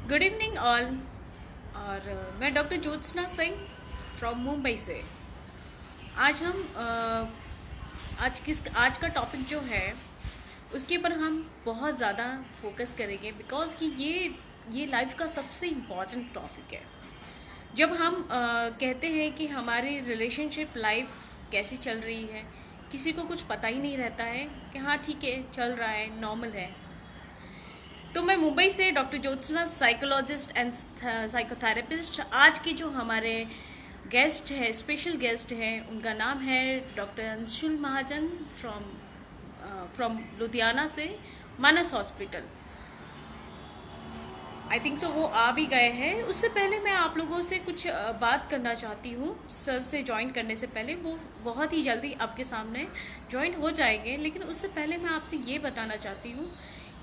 Good evening all. और मैं doctor Jyotsna Singh from Mumbai से। आज हम आज का टॉपिक जो है उसके ऊपर हम बहुत ज़्यादा फोकस करेंगे, बिकॉज कि ये लाइफ का सबसे इम्पॉर्टेंट टॉपिक है। जब हम कहते हैं कि हमारी रिलेशनशिप लाइफ कैसी चल रही है, किसी को कुछ पता ही नहीं रहता है कि हाँ ठीक है, चल रहा है, नॉर्मल है। तो मैं मुंबई से doctor Jyotsna, psychologist and psychotherapist. आज की जो हमारे गेस्ट है, स्पेशल गेस्ट है, उनका नाम है doctor Anshul Mahajan from Ludhiana से, मानस हॉस्पिटल। आई थिंक सो वो आ भी गए हैं। उससे पहले मैं आप लोगों से कुछ बात करना चाहती हूँ। सर से ज्वाइन करने से पहले वो बहुत ही जल्दी आपके सामने ज्वाइन हो जाएंगे, लेकिन उससे पहले मैं आपसे ये बताना चाहती हूँ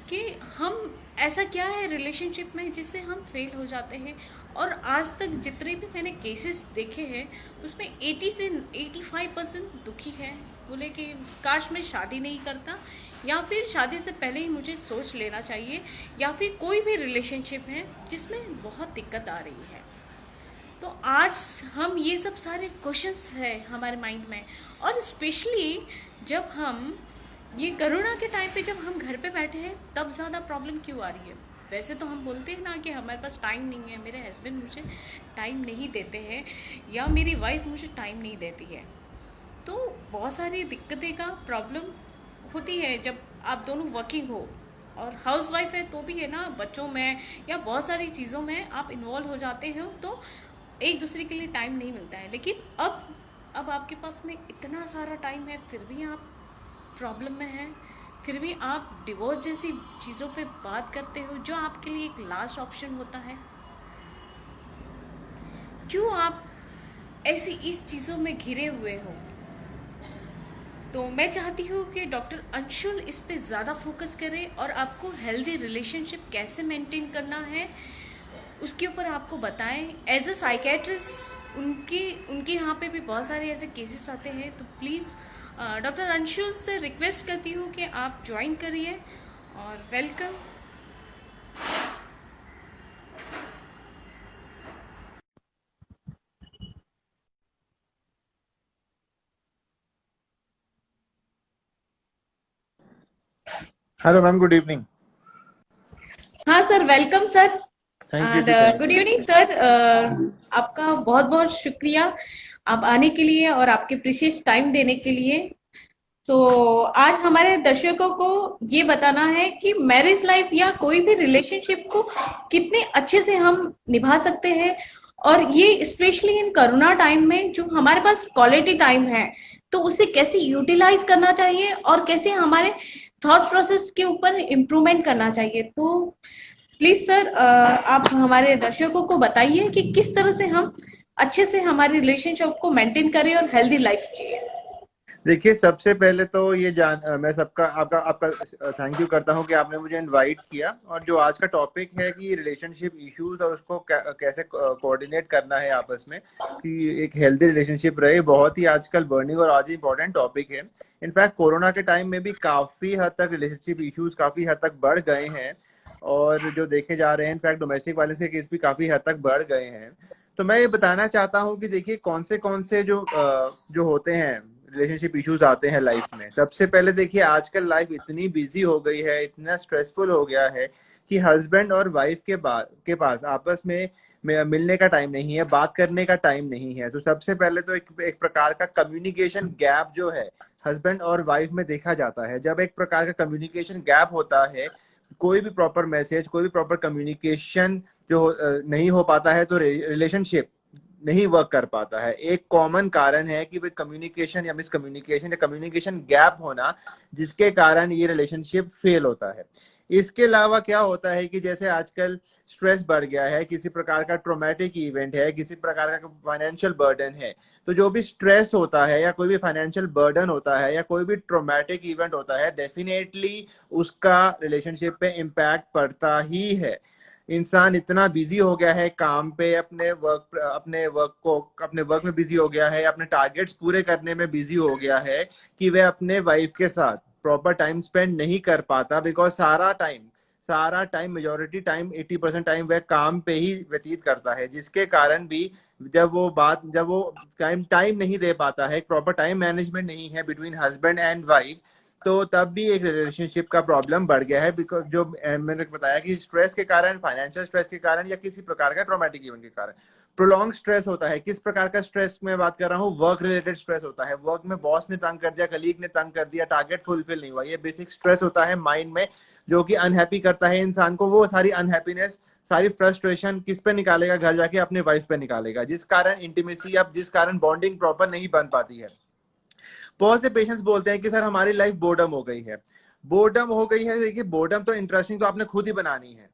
कि हम ऐसा क्या है रिलेशनशिप में जिससे हम फेल हो जाते हैं। और आज तक जितने भी मैंने केसेस देखे हैं उसमें 80 से 85% दुखी है। बोले कि काश मैं शादी नहीं करता, या फिर शादी से पहले ही मुझे सोच लेना चाहिए, या फिर कोई भी रिलेशनशिप है जिसमें बहुत दिक्कत आ रही है। तो आज हम ये सब सारे क्वेश्चंस है हमारे माइंड में। और स्पेशली जब हम ये कोरोना के टाइम पे जब हम घर पे बैठे हैं तब ज़्यादा प्रॉब्लम क्यों आ रही है। वैसे तो हम बोलते हैं ना कि हमारे पास टाइम नहीं है, मेरे हस्बैंड मुझे टाइम नहीं देते हैं, या मेरी वाइफ मुझे टाइम नहीं देती है। तो बहुत सारी दिक्कतें का प्रॉब्लम होती है जब आप दोनों वर्किंग हो। और हाउस वाइफ है तो भी है ना, बच्चों में या बहुत सारी चीज़ों में आप इन्वॉल्व हो जाते हो, तो एक दूसरे के लिए टाइम नहीं मिलता है। लेकिन अब आपके पास में इतना सारा टाइम है, फिर भी आप प्रॉब्लम में है, फिर भी आप डिवोर्स जैसी चीज़ों पे बात करते हो जो आपके लिए एक लास्ट ऑप्शन होता है। क्यों आप ऐसी इस चीज़ों में घिरे हुए हो? तो मैं चाहती हूँ कि डॉक्टर अंशुल इस पे ज़्यादा फोकस करें और आपको हेल्दी रिलेशनशिप कैसे मेंटेन करना है उसके ऊपर आपको बताएं। एज अ साइकेट्रिस्ट उनके यहाँ पे भी बहुत सारे ऐसे केसेस आते हैं। तो प्लीज़ डॉक्टर अंशुल से रिक्वेस्ट करती हूँ कि आप ज्वाइन करिए और welcome. Hello ma'am, good evening. हाँ sir, welcome sir. Thank you and जी, thank good you. Evening sir. आपका बहुत बहुत शुक्रिया आप आने के लिए और आपके प्रीशियस टाइम देने के लिए। तो आज हमारे दर्शकों को ये बताना है कि मैरिज लाइफ या कोई भी रिलेशनशिप को कितने अच्छे से हम निभा सकते हैं। और ये स्पेशली इन कोरोना टाइम में जो हमारे पास क्वालिटी टाइम है, तो उसे कैसे यूटिलाइज करना चाहिए और कैसे हमारे थॉट प्रोसेस के ऊपर इम्प्रूवमेंट करना चाहिए। तो प्लीज सर, आप हमारे दर्शकों को बताइए कि किस तरह से हम अच्छे से हमारी रिलेशनशिप को मेंटेन करें और हेल्दी लाइफ जिए। देखिए, सबसे पहले तो मैं सबका आपका आपका थैंक यू करता हूं कि आपने मुझे इनवाइट किया। और जो आज का टॉपिक है कि रिलेशनशिप इश्यूज और उसको कैसे कोऑर्डिनेट करना है आपस में कि एक हेल्दी रिलेशनशिप रहे, बहुत ही आजकल बर्निंग और आज इंपॉर्टेंट टॉपिक है। इनफैक्ट कोरोना के टाइम में भी काफी हद तक रिलेशनशिप इश्यूज काफी हद तक बढ़ गए हैं, और जो देखे जा रहे हैं इनफैक्ट डोमेस्टिक वायलेंस के केस भी काफी हद तक बढ़ गए हैं। तो मैं ये बताना चाहता हूँ कि देखिए कौन से जो होते हैं रिलेशनशिप इश्यूज आते हैं लाइफ में। सबसे पहले देखिए, आजकल लाइफ इतनी बिजी हो गई है, इतना स्ट्रेसफुल हो गया है कि हस्बैंड और वाइफ के पास आपस में मिलने का टाइम नहीं है, बात करने का टाइम नहीं है। तो सबसे पहले तो एक प्रकार का कम्युनिकेशन गैप जो है हस्बैंड और वाइफ में देखा जाता है। जब एक प्रकार का कम्युनिकेशन गैप होता है, कोई भी प्रॉपर मैसेज, कोई भी प्रॉपर कम्युनिकेशन नहीं हो पाता है, तो रिलेशनशिप नहीं वर्क कर पाता है। एक कॉमन कारण है कि भाई कम्युनिकेशन या मिसकम्युनिकेशन या कम्युनिकेशन गैप होना, जिसके कारण ये रिलेशनशिप फेल होता है। इसके अलावा क्या होता है कि जैसे आजकल स्ट्रेस बढ़ गया है, किसी प्रकार का ट्रोमेटिक इवेंट है, किसी प्रकार का फाइनेंशियल बर्डन है, तो जो भी स्ट्रेस होता है या कोई भी फाइनेंशियल बर्डन होता है या कोई भी ट्रोमेटिक इवेंट होता है, डेफिनेटली उसका रिलेशनशिप पे इम्पैक्ट पड़ता ही है। इंसान इतना बिजी हो गया है काम पे, अपने वर्क में बिजी हो गया है, अपने टारगेट्स पूरे करने में बिजी हो गया है कि वह अपने वाइफ के साथ प्रॉपर टाइम स्पेंड नहीं कर पाता, बिकॉज सारा टाइम, मेजोरिटी टाइम, 80% टाइम वह काम पे ही व्यतीत करता है, जिसके कारण भी जब वो टाइम टाइम नहीं दे पाता है, प्रॉपर टाइम मैनेजमेंट नहीं है बिटवीन हस्बैंड एंड वाइफ, तो तब भी एक रिलेशनशिप का प्रॉब्लम बढ़ गया है। बिकॉज जो मैंने बताया कि स्ट्रेस के कारण, फाइनेंशियल स्ट्रेस के कारण या किसी प्रकार का ट्रॉमेटिक इवेंट के कारण प्रोलॉन्ग स्ट्रेस होता है। किस प्रकार का स्ट्रेस मैं बात कर रहा हूँ? वर्क रिलेटेड स्ट्रेस होता है। वर्क में बॉस ने तंग कर दिया, कलीग ने तंग कर दिया, टारगेट फुलफिल नहीं हुआ, ये बेसिक स्ट्रेस होता है माइंड में, जो कि अनहैप्पी करता है इंसान को। वो सारी अनहैप्पीनेस, सारी फ्रस्ट्रेशन किस पे निकालेगा? घर जाके अपने वाइफ पे निकालेगा, जिस कारण इंटीमेसी या जिस कारण बॉन्डिंग प्रॉपर नहीं बन पाती है। बहुत से पेशेंट्स बोलते हैं कि सर हमारी लाइफ बोर्डम हो गई है। बोर्डम हो गई है, देखिए बोर्डम तो इंटरेस्टिंग तो आपने खुद ही बनानी है।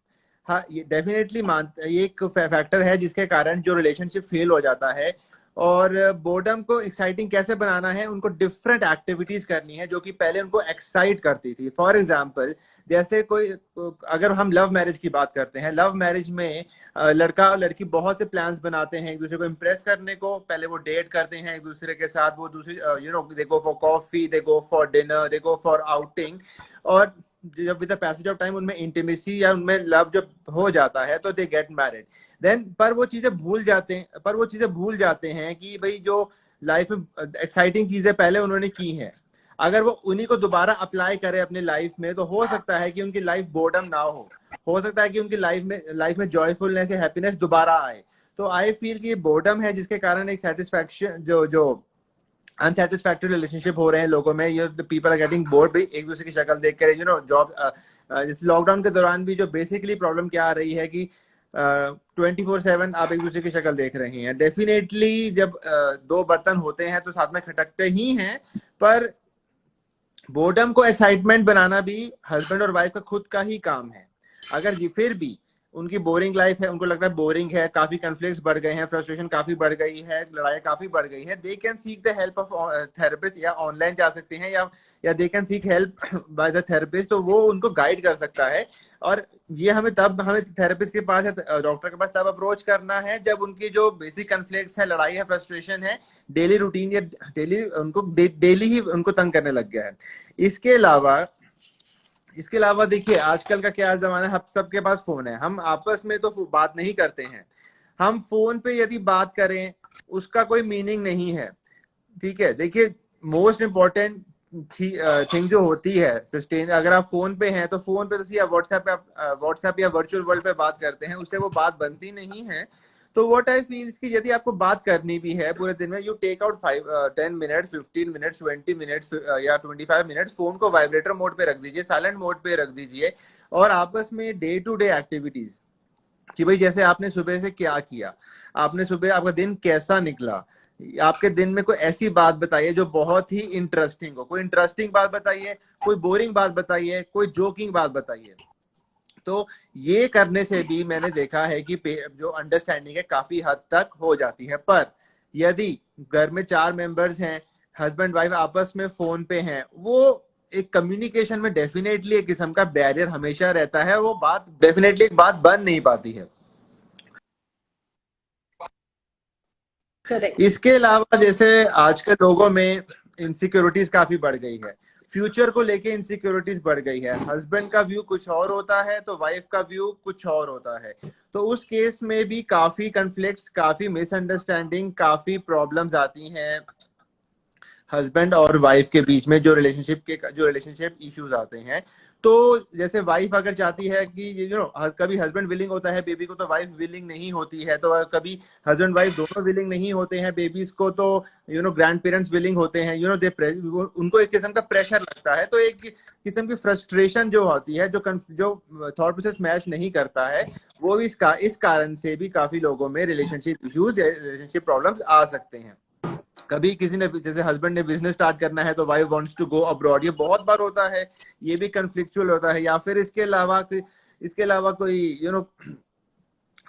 हाँ, ये डेफिनेटली ये एक फैक्टर है जिसके कारण जो रिलेशनशिप फेल हो जाता है। और बोर्डम को एक्साइटिंग कैसे बनाना है? उनको डिफरेंट एक्टिविटीज करनी है जो कि पहले उनको एक्साइट करती थी। फॉर एग्जाम्पल, जैसे कोई, अगर हम लव मैरिज की बात करते हैं, लव मैरिज में लड़का और लड़की बहुत से प्लान्स बनाते हैं एक दूसरे को इम्प्रेस करने को। पहले वो डेट करते हैं एक दूसरे के साथ, वो दूसरी they go for coffee, they go for dinner, they go for outing. और जब with the passage of time उनमें इंटीमेसी या उनमें लव जब हो जाता है तो दे गेट मैरिड। देन पर वो चीजें भूल जाते हैं कि भाई जो लाइफ में एक्साइटिंग चीजें पहले उन्होंने की हैं, अगर वो उन्हीं को दोबारा अप्लाई करे अपने लाइफ में, तो हो सकता है कि उनकी लाइफ बोर्डम ना हो सकता है कि उनकी लाइफ में जॉयफुलनेस या हैप्पीनेस दोबारा आए। तो आई फील कि ये बोर्डम है जिसके कारण एक सेटिस्फैक्शन, जो अनसेटिस्फैक्टरी रिलेशनशिप हो रहे हैं लोगों में। ये पीपल आर गेटिंग बोर्ड भी एक दूसरे की शक्ल देख कर। जॉब, जैसे लॉकडाउन के दौरान भी जो बेसिकली प्रॉब्लम क्या आ रही है कि 24/7 आप एक दूसरे की शक्ल देख रहे हैं। डेफिनेटली जब दो बर्तन होते हैं तो साथ में खटकते ही हैं, पर बोर्डम को एक्साइटमेंट बनाना भी हस्बैंड और वाइफ का खुद का ही काम है। अगर ये फिर भी उनकी बोरिंग लाइफ है, उनको लगता है बोरिंग है, काफी कॉन्फ्लिक्ट्स बढ़ गए हैं, फ्रस्ट्रेशन काफी बढ़ गई है, लड़ाई काफी बढ़ गई है, they can seek the help of therapist, या ऑनलाइन जा सकते हैं, या they can seek help by the therapist. तो वो उनको गाइड कर सकता है। और ये हमें थेरेपिस्ट के पास या डॉक्टर के पास तब अप्रोच करना है जब उनकी जो बेसिक कॉन्फ्लिक्ट्स है, लड़ाई है, फ्रस्ट्रेशन है, डेली रूटीन या डेली ही उनको तंग करने लग गया है। इसके अलावा देखिए आजकल का क्या जमाना है, हम सबके पास फोन है, हम आपस में तो बात नहीं करते हैं। हम फोन पे यदि बात करें उसका कोई मीनिंग नहीं है। ठीक है, देखिए मोस्ट इम्पोर्टेंट थिंग जो होती है सस्टेन, अगर आप फोन पे हैं तो फोन पे तो या व्हाट्सएप या वर्चुअल वर्ल्ड पे बात करते हैं, उससे वो बात बनती नहीं है। तो व्हाट आई फील कि यदि आपको बात करनी भी है पूरे दिन में, you take out 10 minutes, 15 minutes, 20 minutes या 25 मिनट्स, फोन को वाइब्रेटर मोड पे रख दीजिए, साइलेंट मोड पे रख दीजिए, और आपस में डे टू डे एक्टिविटीज कि भाई जैसे आपने सुबह से क्या किया, आपने सुबह आपका दिन कैसा निकला, आपके दिन में कोई ऐसी बात बताइए जो बहुत ही इंटरेस्टिंग हो। कोई इंटरेस्टिंग बात बताइए, कोई बोरिंग बात बताइए, कोई जोकिंग बात बताइए। तो ये करने से भी मैंने देखा है कि जो अंडरस्टैंडिंग है काफी हद तक हो जाती है। पर यदि घर में 4 मेंबर्स हैं, हस्बैंड वाइफ आपस में फोन पे हैं, वो एक कम्युनिकेशन में डेफिनेटली एक किस्म का बैरियर हमेशा रहता है, वो बात डेफिनेटली एक बात बन नहीं पाती है। करेक्ट। इसके अलावा जैसे आजकल लोगों में इनसिक्योरिटीज काफी बढ़ गई है, फ्यूचर को लेके इनसिक्योरिटीज बढ़ गई है। हस्बैंड का व्यू कुछ और होता है तो वाइफ का व्यू कुछ और होता है। तो उस केस में भी काफी कॉन्फ्लिक्ट्स, काफी मिसअंडरस्टैंडिंग, काफी प्रॉब्लम्स आती हैं हस्बैंड और वाइफ के बीच में, जो रिलेशनशिप इश्यूज आते हैं। तो जैसे वाइफ अगर चाहती है कि कभी हस्बैंड विलिंग होता है बेबी को, तो वाइफ विलिंग नहीं होती है। तो कभी हस्बैंड वाइफ दोनों विलिंग नहीं होते हैं बेबीज को, तो ग्रैंड पेरेंट्स विलिंग होते हैं। उनको एक किस्म का प्रेशर लगता है, तो एक किस्म की फ्रस्ट्रेशन जो होती है, जो थॉट प्रोसेस मैच नहीं करता है, वो भी इस कारण से भी काफी लोगों में रिलेशनशिप इश्यूज, रिलेशनशिप प्रॉब्लम्स आ सकते हैं। कभी किसी ने, जैसे हस्बैंड ने बिजनेस स्टार्ट करना है तो wife wants to go abroad, ये बहुत बार होता है, ये भी कन्फ्लिक्चुअल होता है। या फिर इसके अलावा कोई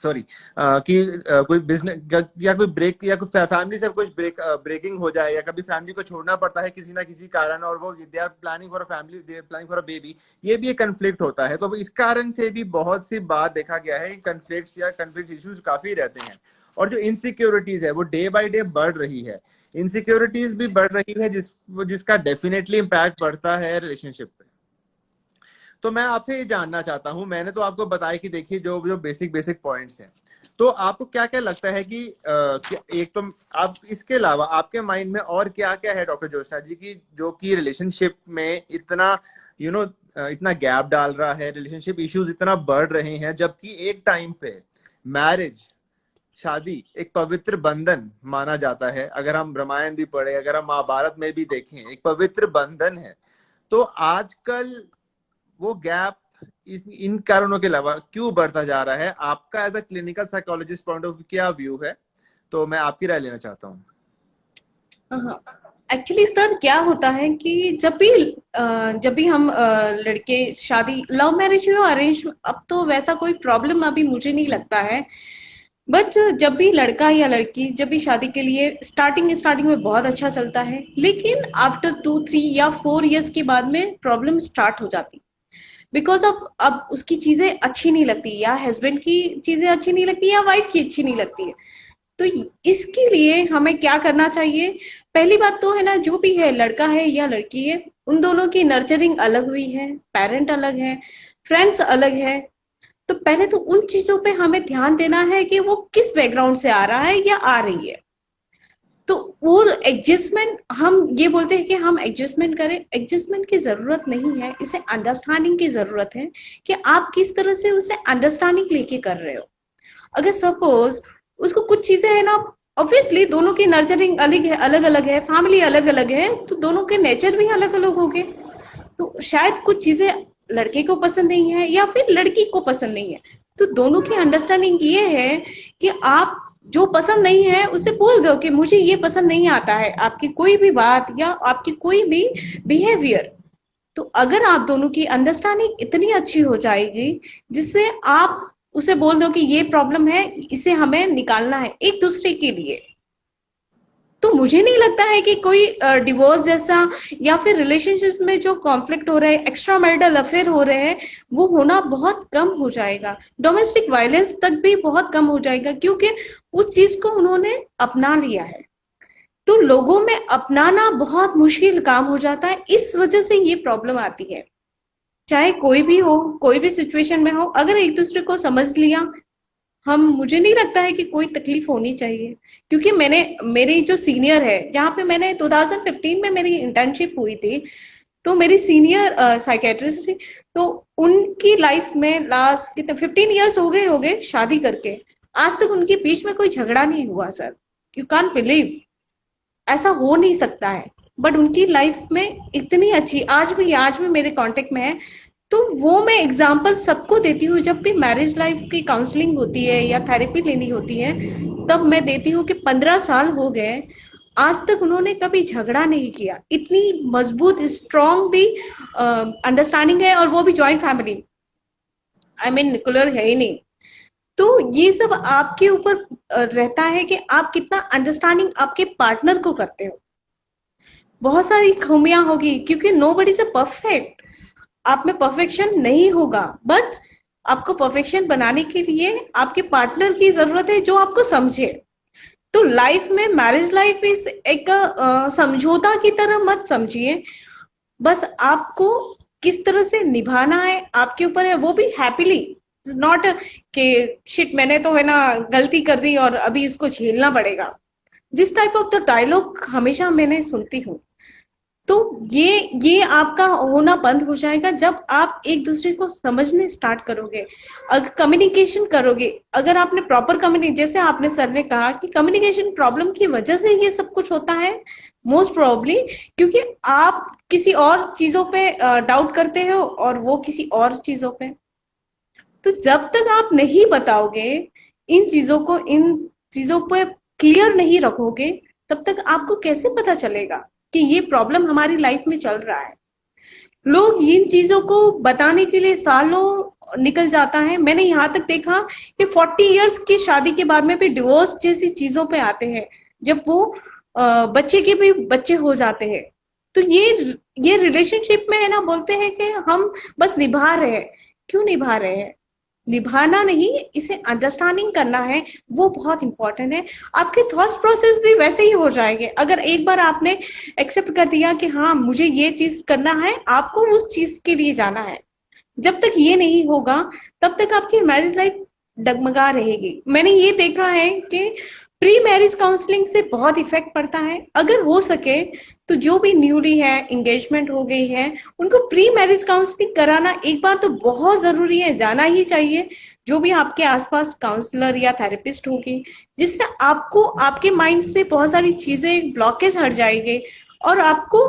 सॉरी कि कोई बिजनेस या कोई ब्रेक, या कोई फैमिली से कुछ ब्रेकिंग हो जाए, या कभी फैमिली को छोड़ना पड़ता है किसी ना किसी कारण, और वो they are planning for a family, they are planning for a baby, ये भी एक कन्फ्लिक्ट होता है। तो इस कारण से भी बहुत सी बार देखा गया है कि कन्फ्लिक्ट इश्यूज काफी रहते हैं। और जो इनसिक्योरिटीज है वो डे बाय डे बढ़ रही है, इनसिक्योरिटीज भी बढ़ रही है, जिसका डेफिनेटली इम्पैक्ट पड़ता है रिलेशनशिप पे। तो मैं आपसे ये जानना चाहता हूँ, मैंने तो आपको बताया कि देखिए जो जो बेसिक बेसिक पॉइंट्स हैं, तो आपको क्या क्या लगता है कि एक तो आप इसके अलावा आपके माइंड में और क्या क्या है डॉक्टर ज्योत्सना जी की, जो कि रिलेशनशिप में इतना इतना गैप डाल रहा है, रिलेशनशिप इश्यूज इतना बढ़ रहे हैं, जबकि एक टाइम पे मैरिज, शादी एक पवित्र बंधन माना जाता है। अगर हम रामायण भी पढ़े, अगर हम महाभारत में भी देखें, एक पवित्र बंधन है। तो आजकल वो गैप इन कारणों के अलावा क्यों बढ़ता जा रहा है? आपका as a clinical psychologist point of क्या व्यू है? तो मैं आपकी राय लेना चाहता हूँ। एक्चुअली सर क्या होता है कि जब भी हम लड़के शादी लव मैरिज हो अरेंज, अब तो वैसा कोई प्रॉब्लम अभी मुझे नहीं लगता है। बट जब भी लड़का या लड़की जब भी शादी के लिए स्टार्टिंग स्टार्टिंग में बहुत अच्छा चलता है, लेकिन आफ्टर 2 3 या 4 इयर्स के बाद में प्रॉब्लम स्टार्ट हो जाती, बिकॉज ऑफ अब उसकी चीजें अच्छी नहीं लगती, या हस्बैंड की चीजें अच्छी नहीं लगती, या वाइफ की अच्छी नहीं लगती है। तो इसके लिए हमें क्या करना चाहिए? पहली बात तो है ना, जो भी है लड़का है या लड़की है, उन दोनों की नर्चरिंग अलग हुई है, पेरेंट अलग है, फ्रेंड्स अलग है। तो पहले तो उन चीजों पे हमें ध्यान देना है कि वो किस बैकग्राउंड से आ रहा है या आ रही है। तो वो एडजस्टमेंट, हम ये बोलते हैं कि हम एडजस्टमेंट करें, एडजस्टमेंट की जरूरत नहीं है, इसे अंडरस्टैंडिंग की जरूरत है कि आप किस तरह से उसे अंडरस्टैंडिंग लेके कर रहे हो। अगर सपोज उसको कुछ चीजें है ना, ऑब्वियसली दोनों की नर्चरिंग अलग अलग है, फैमिली अलग अलग है, तो दोनों के नेचर भी अलग अलग हो गए। तो शायद कुछ चीजें लड़के को पसंद नहीं है या फिर लड़की को पसंद नहीं है। तो दोनों की अंडरस्टैंडिंग ये है कि आप जो पसंद नहीं है उसे बोल दो कि मुझे ये पसंद नहीं आता है, आपकी कोई भी बात या आपकी कोई भी बिहेवियर। तो अगर आप दोनों की अंडरस्टैंडिंग इतनी अच्छी हो जाएगी जिससे आप उसे बोल दो कि ये प्रॉब्लम है, इसे हमें निकालना है एक दूसरे के लिए, तो मुझे नहीं लगता है कि कोई डिवोर्स जैसा या फिर रिलेशनशिप में जो कॉन्फ्लिक्ट हो रहे हैं, एक्स्ट्रा मैरिटल अफेयर हो रहे हैं, वो होना बहुत कम हो जाएगा। डोमेस्टिक वायलेंस तक भी बहुत कम हो जाएगा, क्योंकि उस चीज को उन्होंने अपना लिया है। तो लोगों में अपनाना बहुत मुश्किल काम हो जाता है, इस वजह से ये प्रॉब्लम आती है। चाहे कोई भी हो, कोई भी सिचुएशन में हो, अगर एक दूसरे को समझ लिया, हम मुझे नहीं लगता है कि कोई तकलीफ होनी चाहिए। क्योंकि मेरी जो सीनियर है, जहाँ पे मैंने 2015 में मेरी इंटर्नशिप हुई थी, तो मेरी सीनियर साइकेट्रिस्ट थी, तो उनकी लाइफ में लास्ट कितने 15 इयर्स हो गए शादी करके, आज तक उनके बीच में कोई झगड़ा नहीं हुआ सर। यू कांट बिलीव, ऐसा हो नहीं सकता है। बट उनकी लाइफ में इतनी अच्छी, आज भी मेरे कांटेक्ट में है। तो वो मैं एग्जाम्पल सबको देती हूँ, जब भी मैरिज लाइफ की काउंसलिंग होती है या थेरेपी लेनी होती है, तब मैं देती हूँ कि 15 साल हो गए, आज तक उन्होंने कभी झगड़ा नहीं किया। इतनी मजबूत स्ट्रॉन्ग भी अंडरस्टैंडिंग है, और वो भी joint family, I mean nuclear है ही नहीं। तो ये सब आपके ऊपर रहता है कि आप कितना अंडरस्टैंडिंग आपके पार्टनर को करते हो। बहुत सारी खूबियां होगी, क्योंकि नोबडी इज परफेक्ट, आप में परफेक्शन नहीं होगा, बट आपको परफेक्शन बनाने के लिए आपके पार्टनर की जरूरत है जो आपको समझे। तो लाइफ में मैरिज लाइफ इस एक समझौता की तरह मत समझिए, बस आपको किस तरह से निभाना है आपके ऊपर है, वो भी हैप्पीली। इट्स नॉट कि शिट मैंने तो है ना गलती कर दी और अभी इसको झेलना पड़ेगा। This type of the dialogue हमेशा मैंने सुनती हूँ। तो ये आपका होना बंद हो जाएगा जब आप एक दूसरे को समझने स्टार्ट करोगे, अगर कम्युनिकेशन करोगे। अगर आपने प्रॉपर कम्युनिकेशन, जैसे आपने सर ने कहा कि कम्युनिकेशन प्रॉब्लम की वजह से ये सब कुछ होता है, मोस्ट प्रोबेबली क्योंकि आप किसी और चीजों पे डाउट करते हो और वो किसी और चीजों पे। तो जब तक आप नहीं बताओगे इन चीजों पे क्लियर नहीं रखोगे, तब तक आपको कैसे पता चलेगा कि ये प्रॉब्लम हमारी लाइफ में चल रहा है। लोग इन चीजों को बताने के लिए सालों निकल जाता है। मैंने यहाँ तक देखा कि 40 इयर्स की शादी के बाद में भी डिवोर्स जैसी चीजों पे आते हैं, जब वो बच्चे के भी बच्चे हो जाते हैं। तो ये रिलेशनशिप में है ना, बोलते हैं कि हम बस निभा रहे हैं। क्यों निभा रहे हैं? निभाना नहीं, इसे अंडरस्टैंडिंग करना है, वो बहुत इंपॉर्टेंट है। आपके थॉट प्रोसेस भी वैसे ही हो जाएंगे अगर एक बार आपने एक्सेप्ट कर दिया कि हाँ मुझे ये चीज करना है, आपको उस चीज के लिए जाना है। जब तक ये नहीं होगा तब तक आपकी मैरिज लाइफ डगमगा रहेगी। मैंने ये देखा है कि प्री मैरिज काउंसलिंग से बहुत इफेक्ट पड़ता है। अगर हो सके तो जो भी न्यूली है, एंगेजमेंट हो गई है, उनको प्री मैरिज काउंसलिंग कराना एक बार तो बहुत जरूरी है, जाना ही चाहिए। जो भी आपके आसपास काउंसलर या थेरेपिस्ट होगी, जिससे आपको आपके माइंड से बहुत सारी चीजें ब्लॉकेज हट जाएंगे और आपको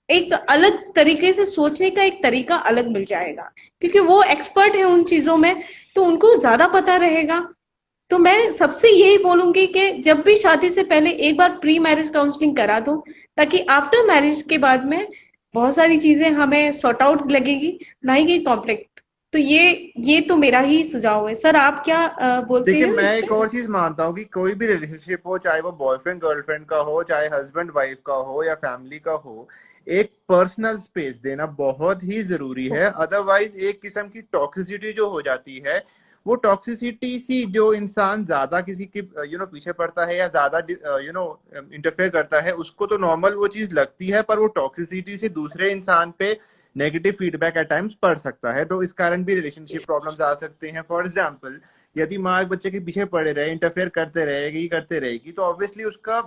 एक अलग तरीके से सोचने का एक तरीका अलग मिल जाएगा, क्योंकि वो एक्सपर्ट है उन चीजों में, तो उनको ज्यादा पता रहेगा। तो मैं सबसे यही बोलूंगी कि जब भी शादी से पहले एक बार प्री मैरिज काउंसलिंग करा दो, ताकि आफ्टर मैरिज के बाद में बहुत सारी चीजें हमें सॉर्ट आउट लगेगी, ना ही कि कॉन्फ्लिक्ट। तो ये तो मेरा ही सुझाव है। सर आप क्या बोलते देखिए, हैं मैं इस एक पे? और चीज मानता हूँ कि कोई भी रिलेशनशिप हो, चाहे वो बॉयफ्रेंड गर्लफ्रेंड का हो, चाहे हस्बैंड वाइफ का हो या फैमिली का हो, एक पर्सनल स्पेस देना बहुत ही जरूरी है। अदरवाइज एक किस्म की टॉक्सिसिटी जो हो जाती है, वो टॉक्सिसिटी सी जो इंसान ज्यादा किसी के पीछे पड़ता है या ज्यादा इंटरफेयर करता है, उसको तो नॉर्मल वो चीज लगती है, पर वो टॉक्सिसिटी से दूसरे इंसान पे नेगेटिव फीडबैक एट टाइम्स पड़ सकता है। तो इस कारण भी रिलेशनशिप प्रॉब्लम्स आ सकते हैं। फॉर एग्जाम्पल, यदि माँ एक बच्चे के पीछे पड़े रहे, इंटरफेयर करते रहेगी, तो ऑब्वियसली उसका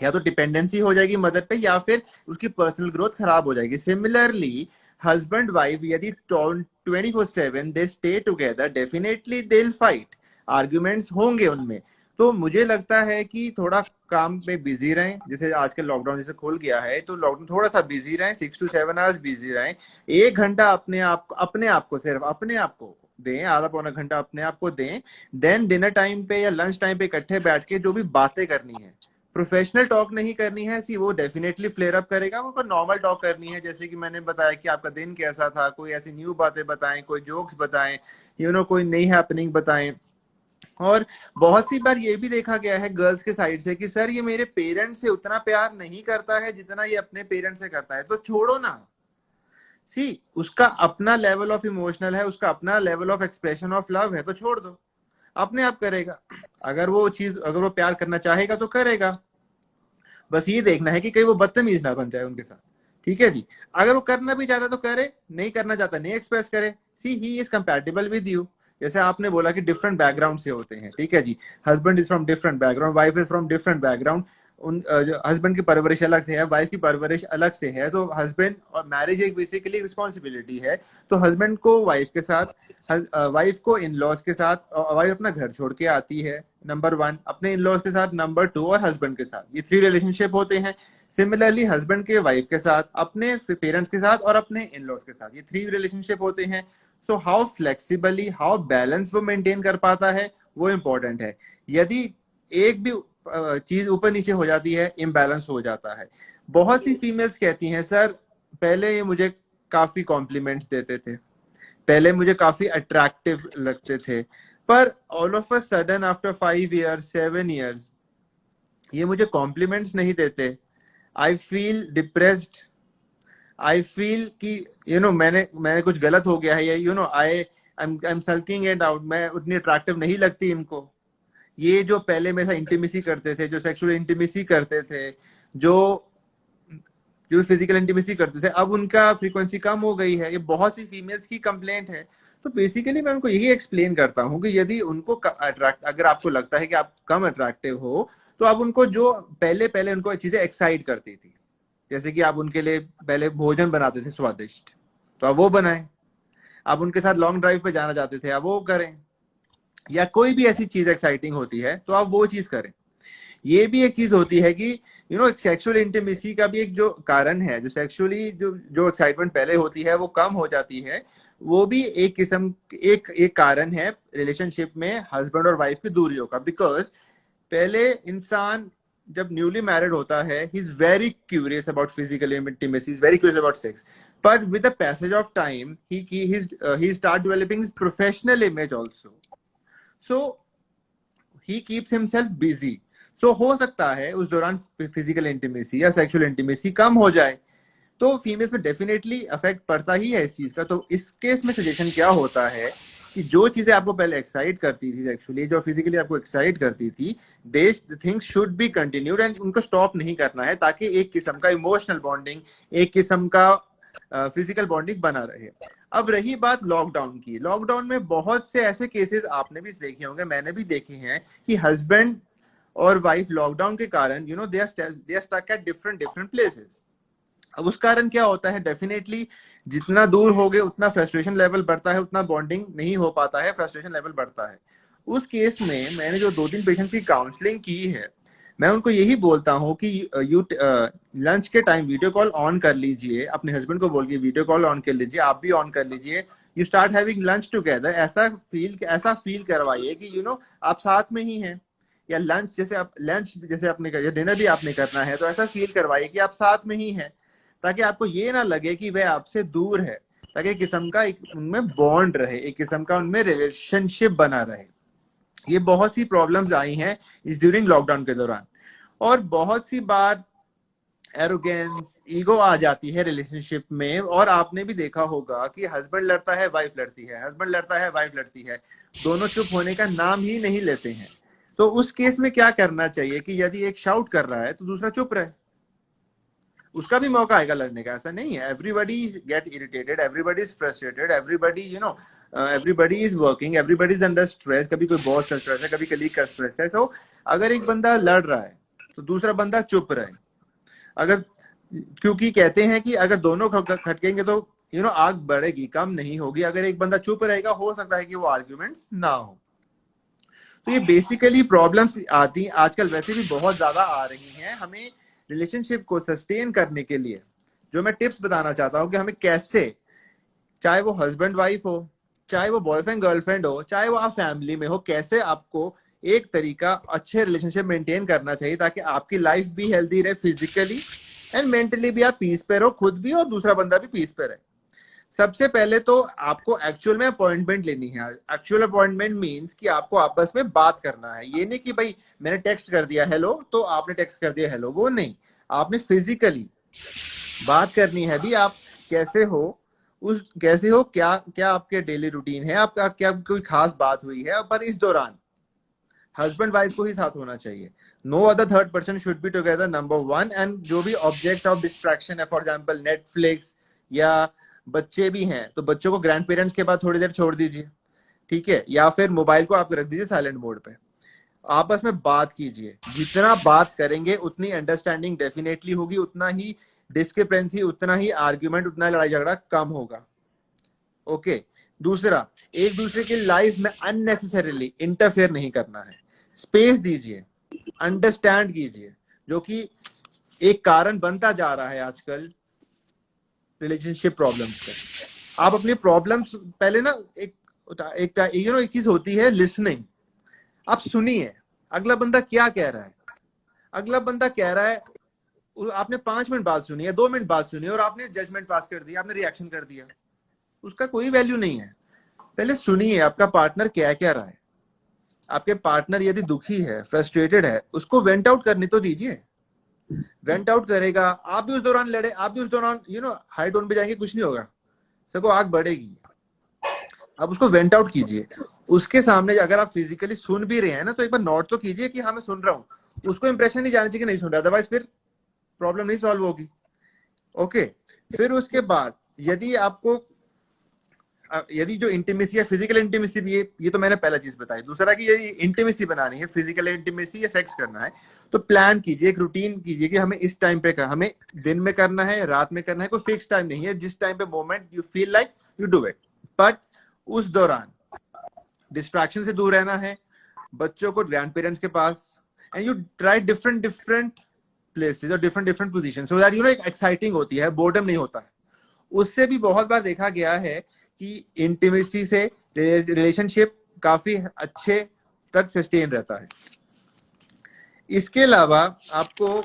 या तो डिपेंडेंसी हो जाएगी मदर पे, या फिर उसकी पर्सनल ग्रोथ खराब हो जाएगी। सिमिलरली, हस्बैंड वाइफ यदि 24/7 they stay together, definitely they will fight, arguments होंगे उनमें। तो मुझे लगता है कि थोड़ा काम में बिजी रहें। जैसे आजकल लॉकडाउन जैसे खुल गया है, तो लॉकडाउन थोड़ा सा बिजी रहें, 6 to 7 hours बिजी रहें। 1 घंटा अपने आप को सिर्फ अपने आप को दें, आधा पौना घंटा अपने आप को दें। देन डिनर टाइम पे या लंच टाइम पे इकट्ठे बैठ के जो भी बातें करनी है, प्रोफेशनल टॉक नहीं करनी है, सी वो डेफिनेटली फ्लेयर अप करेगा। वो नॉर्मल टॉक करनी है, जैसे कि मैंने बताया कि आपका दिन कैसा था, कोई ऐसी न्यू बातें बताएं, कोई जोक्स बताएं, कोई नई हैपनिंग बताएं। और बहुत सी बार ये भी देखा गया है गर्ल्स के साइड से कि सर ये मेरे पेरेंट्स से उतना प्यार नहीं करता है जितना ये अपने पेरेंट्स से करता है, तो छोड़ो ना। सी उसका अपना लेवल ऑफ इमोशनल है, उसका अपना level of expression of love है, तो छोड़ दो, अपने आप करेगा। अगर वो प्यार करना चाहेगा तो करेगा। बस ये देखना है कि कहीं वो बदतमीज ना बन जाए उनके साथ। ठीक है जी। अगर वो करना भी चाहता तो करे, नहीं करना चाहता नहीं एक्सप्रेस करे। See he is compatible with you. जैसे आपने बोला कि डिफरेंट बैकग्राउंड से होते हैं, ठीक है जी। Husband is from different background, wife is from different background. उन हस्बैंड की परवरिश अलग से है, वाइफ की परवरिश अलग से है। तो हस्बैंड और मैरिज एक बेसिकली रिस्पॉन्सिबिलिटी है। तो हस्बैंड को वाइफ के साथ, वाइफ को इन लॉज के साथ, वाइफ अपना घर छोड़ के आती है नंबर 1, अपने इन लॉज के साथ नंबर 2, और हस्बैंड के साथ, ये 3 रिलेशनशिप होते हैं। सिमिलरली हस्बैंड के वाइफ के साथ, अपने पेरेंट्स के साथ और अपने इन लॉज के साथ, ये 3 रिलेशनशिप होते हैं। So how flexibly, how balance वो मेंटेन कर पाता है, वो इंपॉर्टेंट है। यदि एक भी चीज ऊपर नीचे हो जाती है, इम्बैलेंस हो जाता है। बहुत सी फीमेल्स कहती हैं सर पहले ये मुझे काफी कॉम्प्लीमेंट्स देते थे, पहले मुझे काफी अट्रैक्टिव लगते थे, पर all of a sudden after 5 years 7 years ये मुझे कॉम्प्लीमेंट्स नहीं देते। I feel depressed, I feel कि मैंने कुछ गलत हो गया है, या I am sulking it out, मैं उतनी अट्रैक्टिव नहीं लगती इनको। ये जो पहले मेरे साथ इंटीमेसी करते थे, जो सेक्सुअल इंटीमेसी करते थे, जो जो फिजिकल इंटीमेसी करते थे, अब उनका फ्रीक्वेंसी कम हो गई है। ये बहुत सी फीमेल्स की कंप्लेंट है। तो बेसिकली मैं उनको यही एक्सप्लेन करता हूँ कि यदि उनको अगर आपको लगता है कि आप कम अट्रैक्टिव हो, तो आप उनको जो पहले पहले उनको चीजें एक्साइट करती थी, जैसे कि आप उनके लिए पहले भोजन बनाते थे स्वादिष्ट, तो आप वो बनाएं। आप उनके साथ लॉन्ग ड्राइव पे जाना चाहते थे, आप वो करें। या कोई भी ऐसी चीज एक्साइटिंग होती है तो आप वो चीज करें। ये भी एक चीज होती है कि सेक्सुअल इंटीमेसी का भी एक जो कारण है, जो सेक्सुअली जो एक्साइटमेंट पहले होती है वो कम हो जाती है, वो भी एक किस्म एक कारण है रिलेशनशिप में हस्बैंड और वाइफ की दूरियों का। बिकॉज पहले इंसान जब न्यूली मैरिड होता है, he is very curious about physical intimacy, is very curious about sex, but with the passage of time he start developing his professional image also, so he keeps himself busy. So हो सकता है उस दौरान physical intimacy या sexual intimacy कम हो जाए। तो फीमेल्स में डेफिनेटली अफेक्ट पड़ता ही है इस चीज का। तो इस केस में सजेशन क्या होता है कि जो चीजें आपको पहले एक्साइट करती थी सेक्सुअली, जो फिजिकली आपको एक्साइट करती थी, दे things should be continued and उनको स्टॉप नहीं करना है, ताकि एक किस्म का इमोशनल बॉन्डिंग, एक किस्म का फिजिकल बॉन्डिंग बना रहे। अब रही बात लॉकडाउन की, लॉकडाउन में बहुत से ऐसे केसेस आपने भी देखे होंगे, मैंने भी देखे हैं कि हस्बैंड और वाइफ लॉकडाउन के कारण they are stuck at different different places. अब उस कारण क्या होता है, डेफिनेटली जितना दूर हो गए उतना फ्रस्ट्रेशन लेवल बढ़ता है, उतना बॉन्डिंग नहीं हो पाता है, फ्रस्ट्रेशन लेवल बढ़ता है। उस केस में मैंने जो 2-3 पेशेंट की काउंसलिंग की है, मैं उनको यही बोलता हूँ कि यू लंच के टाइम वीडियो कॉल ऑन कर लीजिए, अपने हस्बैंड को बोल के वीडियो कॉल ऑन कर लीजिए, आप भी ऑन कर लीजिए, you start having lunch together. ऐसा फील करवाइए कि आप साथ में ही हैं, या लंच जैसे आपने डिनर भी आपने करना है तो ऐसा फील करवाइए कि आप साथ में ही हैं, ताकि आपको ये ना लगे कि वह आपसे दूर है, ताकि एक किस्म का उनमें बॉन्ड रहे, एक किस्म का उनमें रिलेशनशिप बना रहे। ये बहुत सी प्रॉब्लम्स आई हैं इस ड्यूरिंग लॉकडाउन के दौरान, और बहुत सी बार एरोगेंस, ईगो आ जाती है रिलेशनशिप में। और आपने भी देखा होगा कि हस्बैंड लड़ता है, वाइफ लड़ती है, हस्बैंड लड़ता है, वाइफ लड़ती है, दोनों चुप होने का नाम ही नहीं लेते हैं। तो उस केस में क्या करना चाहिए कि यदि एक शाउट कर रहा है तो दूसरा चुप रहे, उसका भी मौका आएगा लड़ने का। ऐसा नहीं है, everybody get irritated, everybody is frustrated, everybody is working, everybody is under stress. कभी कोई बॉस का स्ट्रेस है, कभी कलीग का स्ट्रेस है। तो अगर एक बंदा लड़ रहा है तो दूसरा बंदा चुप रहे। अगर, क्योंकि कहते हैं कि अगर दोनों खटकेंगे तो आग बढ़ेगी, कम नहीं होगी। अगर एक बंदा चुप रहेगा, हो सकता है कि वो आर्ग्यूमेंट्स ना हो। तो ये बेसिकली प्रॉब्लम्स आती आजकल वैसे भी बहुत ज्यादा आ रही हैं। हमें रिलेशनशिप को सस्टेन करने के लिए जो मैं टिप्स बताना चाहता हूँ कि हमें कैसे, चाहे वो हस्बैंड वाइफ हो, चाहे वो बॉयफ्रेंड गर्लफ्रेंड हो, चाहे वो आप फैमिली में हो, कैसे आपको एक तरीका अच्छे रिलेशनशिप मेंटेन करना चाहिए ताकि आपकी लाइफ भी हेल्दी रहे, फिजिकली एंड मेंटली भी आप पीस पे रहो, खुद भी और दूसरा बंदा भी पीस पे रहे। सबसे पहले तो आपको एक्चुअल में अपॉइंटमेंट लेनी है। एक्चुअल अपॉइंटमेंट मींस कि आपको आपस में बात करना है। ये नहीं कि भाई मैंने टेक्स्ट कर दिया हेलो तो आपने टेक्स्ट कर दिया हेलो, वो नहीं। आपने फिजिकली बात करनी है भी, आप कैसे हो, क्या क्या आपके डेली रूटीन है, आपका क्या कोई खास बात हुई है, पर इस दौरान हस्बैंड वाइफ को ही साथ होना चाहिए। No other third person should be together, number 1। And जो भी ऑब्जेक्ट ऑफ डिस्ट्रैक्शन है, फॉर एग्जांपल नेटफ्लिक्स, या बच्चे भी हैं तो बच्चों को ग्रैंड पेरेंट्स के पास थोड़ी देर छोड़ दीजिए, ठीक है, या फिर मोबाइल को आप रख दीजिए साइलेंट मोड पे। आपस में बात कीजिए, जितना बात करेंगे उतनी अंडरस्टैंडिंग डेफिनेटली होगी, उतना ही डिस्क्रिपेंसी, उतना ही आर्ग्यूमेंट, उतना लड़ाई झगड़ा कम होगा। ओके। दूसरा, एक दूसरे की लाइफ में अननेसेसरीली इंटरफेयर नहीं करना है, स्पेस दीजिए, अंडरस्टैंड कीजिए, जो कि एक कारण बनता जा रहा है आजकल रिलेशनशिप प्रॉब्लम्स का। आप अपनी प्रॉब्लम्स पहले ना एक चीज होती है लिसनिंग। आप सुनिए अगला बंदा क्या कह रहा है। अगला बंदा कह रहा है, आपने 5 मिनट बात सुनी है, 2 मिनट बात सुनी और आपने जजमेंट पास कर दिया, आपने रिएक्शन कर दिया, उसका कोई वैल्यू नहीं है। पहले सुनिए आपका पार्टनर क्या कह रहा है। आपके पार्टनर यदि दुखी है, फ्रस्ट्रेटेड है, उसको वेंट आउट करने तो दीजिए। वेंट आउट करेगा, आप भी उस दौरान लड़े, आप भी उस दौरान हाई टोन पे जाएंगे, कुछ नहीं होगा, सबको आग बढ़ेगी। अब उसको वेंट आउट कीजिए। उसके सामने अगर आप फिजिकली सुन भी रहे हैं ना, तो एक बार नोट तो कीजिए कि हाँ मैं सुन रहा हूँ। उसको इंप्रेशन नहीं जाना चाहिए कि नहीं सुन रहा, अदरवाइज फिर प्रॉब्लम नहीं सॉल्व होगी। ओके। फिर उसके बाद यदि जो इंटीमेसी है, फिजिकल इंटीमेसी भी, ये तो मैंने पहला चीज बताई। दूसरा कि यदि इंटीमेसी बनानी है, फिजिकल इंटीमेसी या सेक्स करना है, तो प्लान कीजिए, एक रूटीन कीजिए कि हमें इस टाइम पे हमें दिन में करना है, रात में करना है, कोई फिक्स टाइम नहीं है। जिस टाइम पे moment you feel like you do it, but उस दौरान डिस्ट्रैक्शन से दूर रहना है, बच्चों को ग्रैंड पेरेंट्स के पास, and you try different places और डिफरेंट पोजीशन, सो दैट एक एक्साइटिंग होती है, बोर्डम नहीं होता है। उससे भी बहुत बार देखा गया है कि इंटीमेसी से रिलेशनशिप काफी अच्छे तक सस्टेन रहता है। इसके अलावा आपको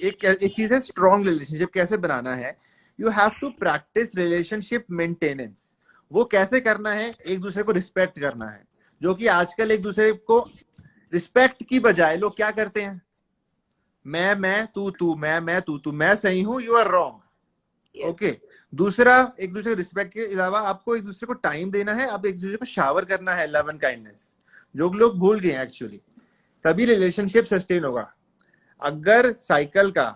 एक चीज है, स्ट्रॉन्ग रिलेशनशिप कैसे बनाना है। You have to practise relationship maintenance. वो कैसे करना है, एक दूसरे को रिस्पेक्ट करना है, जो कि आजकल एक दूसरे को रिस्पेक्ट की बजाय लोग क्या करते हैं, मैं तू, मैं तू, मैं सही हूं, यू आर रॉन्ग। ओके। दूसरा, एक दूसरे को रिस्पेक्ट के अलावा आपको एक दूसरे को टाइम देना है, आप एक दूसरे को शावर करना है, लव एंड काइंडनेस, जो लोग भूल गए हैं एक्चुअली। तभी रिलेशनशिप सस्टेन होगा। अगर साइकिल का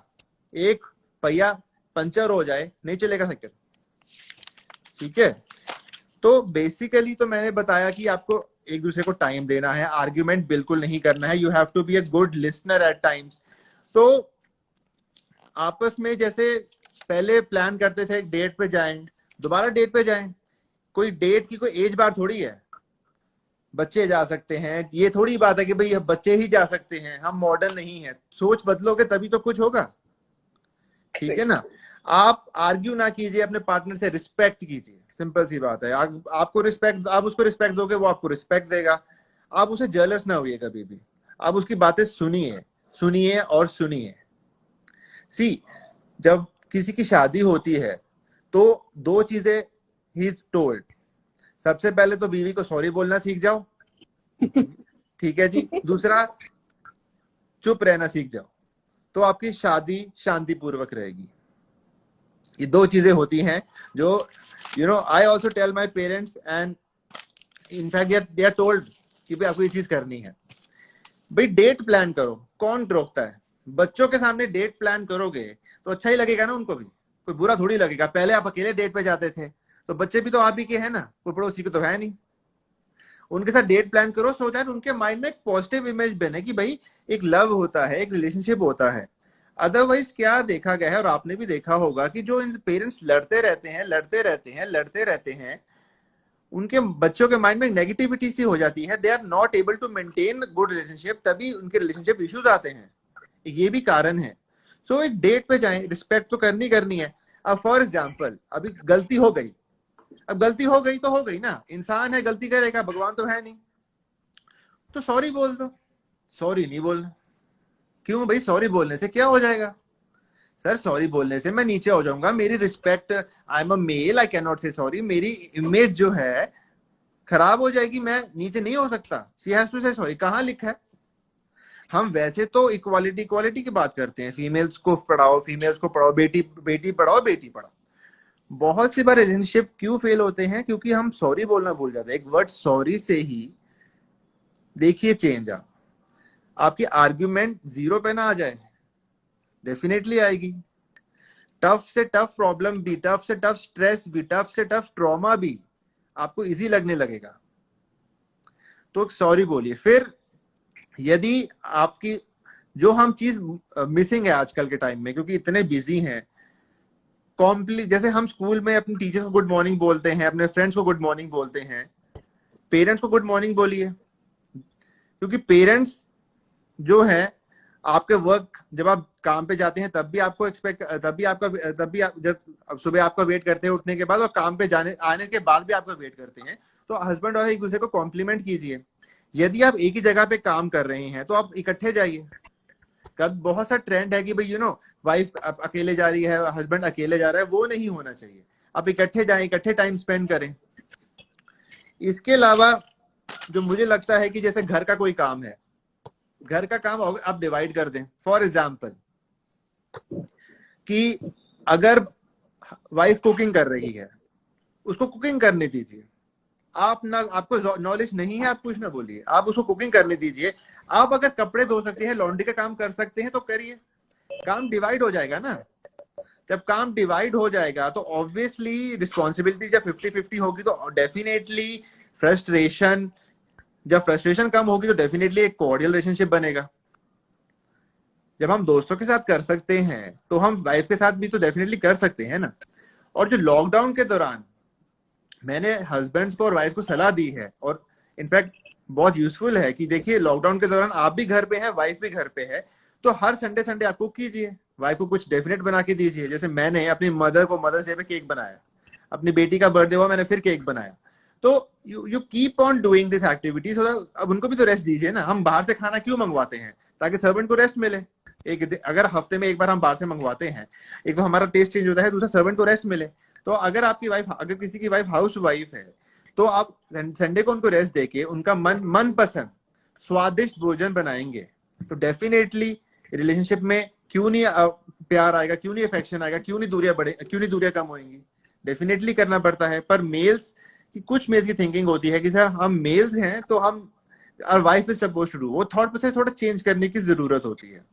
एक पहिया पंचर हो जाए, नहीं चलेगा साइकिल। ठीक है। तो बेसिकली तो मैंने बताया कि आपको एक दूसरे को टाइम देना है, आर्ग्यूमेंट बिल्कुल नहीं करना है, you have to be a good listener at times. तो आपस में जैसे पहले प्लान करते थे डेट पे जाएं, दोबारा डेट पे जाएं। कोई डेट की कोई एज बार थोड़ी है, बच्चे जा सकते हैं, ये थोड़ी बात है कि भाई बच्चे ही जा सकते हैं, हम मॉडर्न नहीं है। सोच बदलोगे तभी तो कुछ होगा, ठीक है ना। आप आर्ग्यू ना कीजिए, अपने पार्टनर से रिस्पेक्ट कीजिए, सिंपल सी बात है। आपको रिस्पेक्ट, आप उसको रिस्पेक्ट दोगे, वो आपको रिस्पेक्ट देगा। आप उसे जेलस ना होइए कभी भी, आप उसकी बातें सुनिए, सुनिए और सुनिए। सी, जब किसी की शादी होती है तो दो चीजें ही इज टोल्ड। सबसे पहले तो बीवी को सॉरी बोलना सीख जाओ, ठीक है जी। दूसरा, चुप रहना सीख जाओ, तो आपकी शादी शांतिपूर्वक रहेगी। ये दो चीजें होती हैं जो I also tell my parents and in fact they are told कि भाई आपको ये चीज करनी है। भाई डेट प्लान करो, कौन रोकता है। बच्चों के सामने डेट प्लान करोगे तो अच्छा ही लगेगा ना, उनको भी कोई बुरा थोड़ी लगेगा। पहले आप अकेले डेट पे जाते थे, तो बच्चे भी तो आप ही के हैं ना, कोई पड़ोसी को तो है नहीं। उनके साथ डेट प्लान करो सो दैट उनके माइंड में एक पॉजिटिव इमेज बने कि भाई एक लव होता है, एक रिलेशनशिप होता है। अदरवाइज क्या देखा गया है, और आपने भी देखा होगा कि जो इन पेरेंट्स लड़ते रहते हैं, लड़ते रहते हैं, लड़ते रहते हैं, उनके बच्चों के माइंड में नेगेटिविटी सी हो जाती है। They are not able to maintain good relationship, तभी उनके रिलेशनशिप इश्यूज आते हैं। ये भी कारण है। सो एक डेट पे जाएं, रिस्पेक्ट तो करनी है। अब फॉर एग्जाम्पल अभी गलती हो गई, अब गलती हो गई तो हो गई ना, इंसान है, गलती करेगा, भगवान तो है नहीं। तो सॉरी बोल दो। सॉरी नहीं बोलना। क्यों भाई, सॉरी बोलने से क्या हो जाएगा? सर सॉरी बोलने से मैं नीचे हो जाऊंगा, मेरी respect, I am a male, I can not say sorry, मेरी इमेज जो है खराब हो जाएगी, मैं नीचे नहीं हो सकता। शी हैज टू से सॉरी। कहाँ लिखा है? हम वैसे तो इक्वालिटी इक्वालिटी की बात करते हैं, फीमेल्स को पढ़ाओ, फीमेल्स को पढ़ाओ, बेटी बेटी पढ़ाओ, बेटी पढ़ाओ। बहुत सी बार रिलेशनशिप क्यों फेल होते हैं? क्योंकि हम सॉरी बोलना भूल जाते हैं। एक वर्ड सॉरी से ही देखिए चेंज आपकी आर्ग्यूमेंट जीरो पे ना आ जाए, डेफिनेटली आएगी। टफ से टफ प्रॉब्लम भी, टफ से टफ स्ट्रेस भी, टफ से टफ ट्रॉमा भी आपको इजी लगने लगेगा। तो सॉरी बोलिए। फिर यदि आपकी जो हम चीज मिसिंग है आजकल के टाइम में, क्योंकि इतने बिजी हैं, जैसे हम स्कूल में अपने टीचर्स को गुड मॉर्निंग बोलते हैं, अपने फ्रेंड्स को गुड मॉर्निंग बोलते हैं, पेरेंट्स को गुड मॉर्निंग बोलिए। क्योंकि पेरेंट्स जो है आपके वर्क, जब आप काम पे जाते हैं तब भी आपको जब सुबह आपका वेट करते हैं उठने के बाद, और काम पे आने के बाद भी आपका वेट करते हैं। तो हस्बैंड और एक दूसरे को कॉम्प्लीमेंट कीजिए। यदि आप एक ही जगह पे काम कर रहे हैं तो आप इकट्ठे जाइए। कब बहुत सा ट्रेंड है कि भाई वाइफ अकेले जा रही है, हस्बैंड अकेले जा रहा है, वो नहीं होना चाहिए। आप इकट्ठे जाएं, इकट्ठे टाइम स्पेंड करें। इसके अलावा जो मुझे लगता है कि जैसे घर का कोई काम है, घर का काम आप डिवाइड कर दें। फॉर एग्जाम्पल कि अगर वाइफ कुकिंग कर रही है, उसको कुकिंग करने दीजिए। आप ना, आपको नॉलेज नहीं है, आप कुछ ना बोलिए, आप उसको कुकिंग करने दीजिए। आप अगर कपड़े धो सकते हैं, लॉन्ड्री का काम कर सकते हैं तो करिए। काम डिवाइड हो जाएगा ना। जब काम डिवाइड हो जाएगा तो ऑब्वियसली रिस्पॉन्सिबिलिटी जब 50-50 होगी तो डेफिनेटली जब फ्रस्ट्रेशन कम होगी तो डेफिनेटली एक कॉर्डियल रिलेशनशिप बनेगा। जब हम दोस्तों के साथ कर सकते हैं तो हम वाइफ के साथ भी तो डेफिनेटली कर सकते हैं ना। और जो लॉकडाउन के दौरान मैंने हस्बैंड्स को और वाइफ को सलाह दी है, और इनफैक्ट बहुत यूजफुल है, कि देखिए लॉकडाउन के दौरान आप भी घर पे हैं, वाइफ भी घर पे है, तो हर संडे आप कुक कीजिए, वाइफ को कुछ डेफिनेट बना के दीजिए। जैसे मैंने अपनी मदर को मदर्स डे पे केक बनाया, अपनी बेटी का बर्थडे हुआ, मैंने फिर केक बनाया। तो you keep on doing this activities. अब उनको भी तो रेस्ट दीजिए ना। हम बाहर से खाना क्यों मंगवाते हैं? ताकि सर्वेंट को रेस्ट मिले। अगर हफ्ते में एक बार हम बाहर से मंगवाते हैं, एक तो हमारा टेस्ट चेंज होता है, दूसरा सर्वेंट को रेस्ट मिले। तो अगर किसी की वाइफ हाउस वाइफ है तो आप संडे को उनको रेस्ट देके उनका मन पसंद स्वादिष्ट भोजन बनाएंगे तो डेफिनेटली रिलेशनशिप में क्यों नहीं प्यार आएगा, क्यों नहीं अफेक्शन आएगा, क्यों नहीं दूरियां कम होंगी। डेफिनेटली करना पड़ता है। पर कुछ मेल्स की थिंकिंग होती है कि सर हम मेल्स हैं तो हम, और wife is supposed to do, वो थॉट प्रोसेस थोड़ा चेंज करने की जरूरत होती है।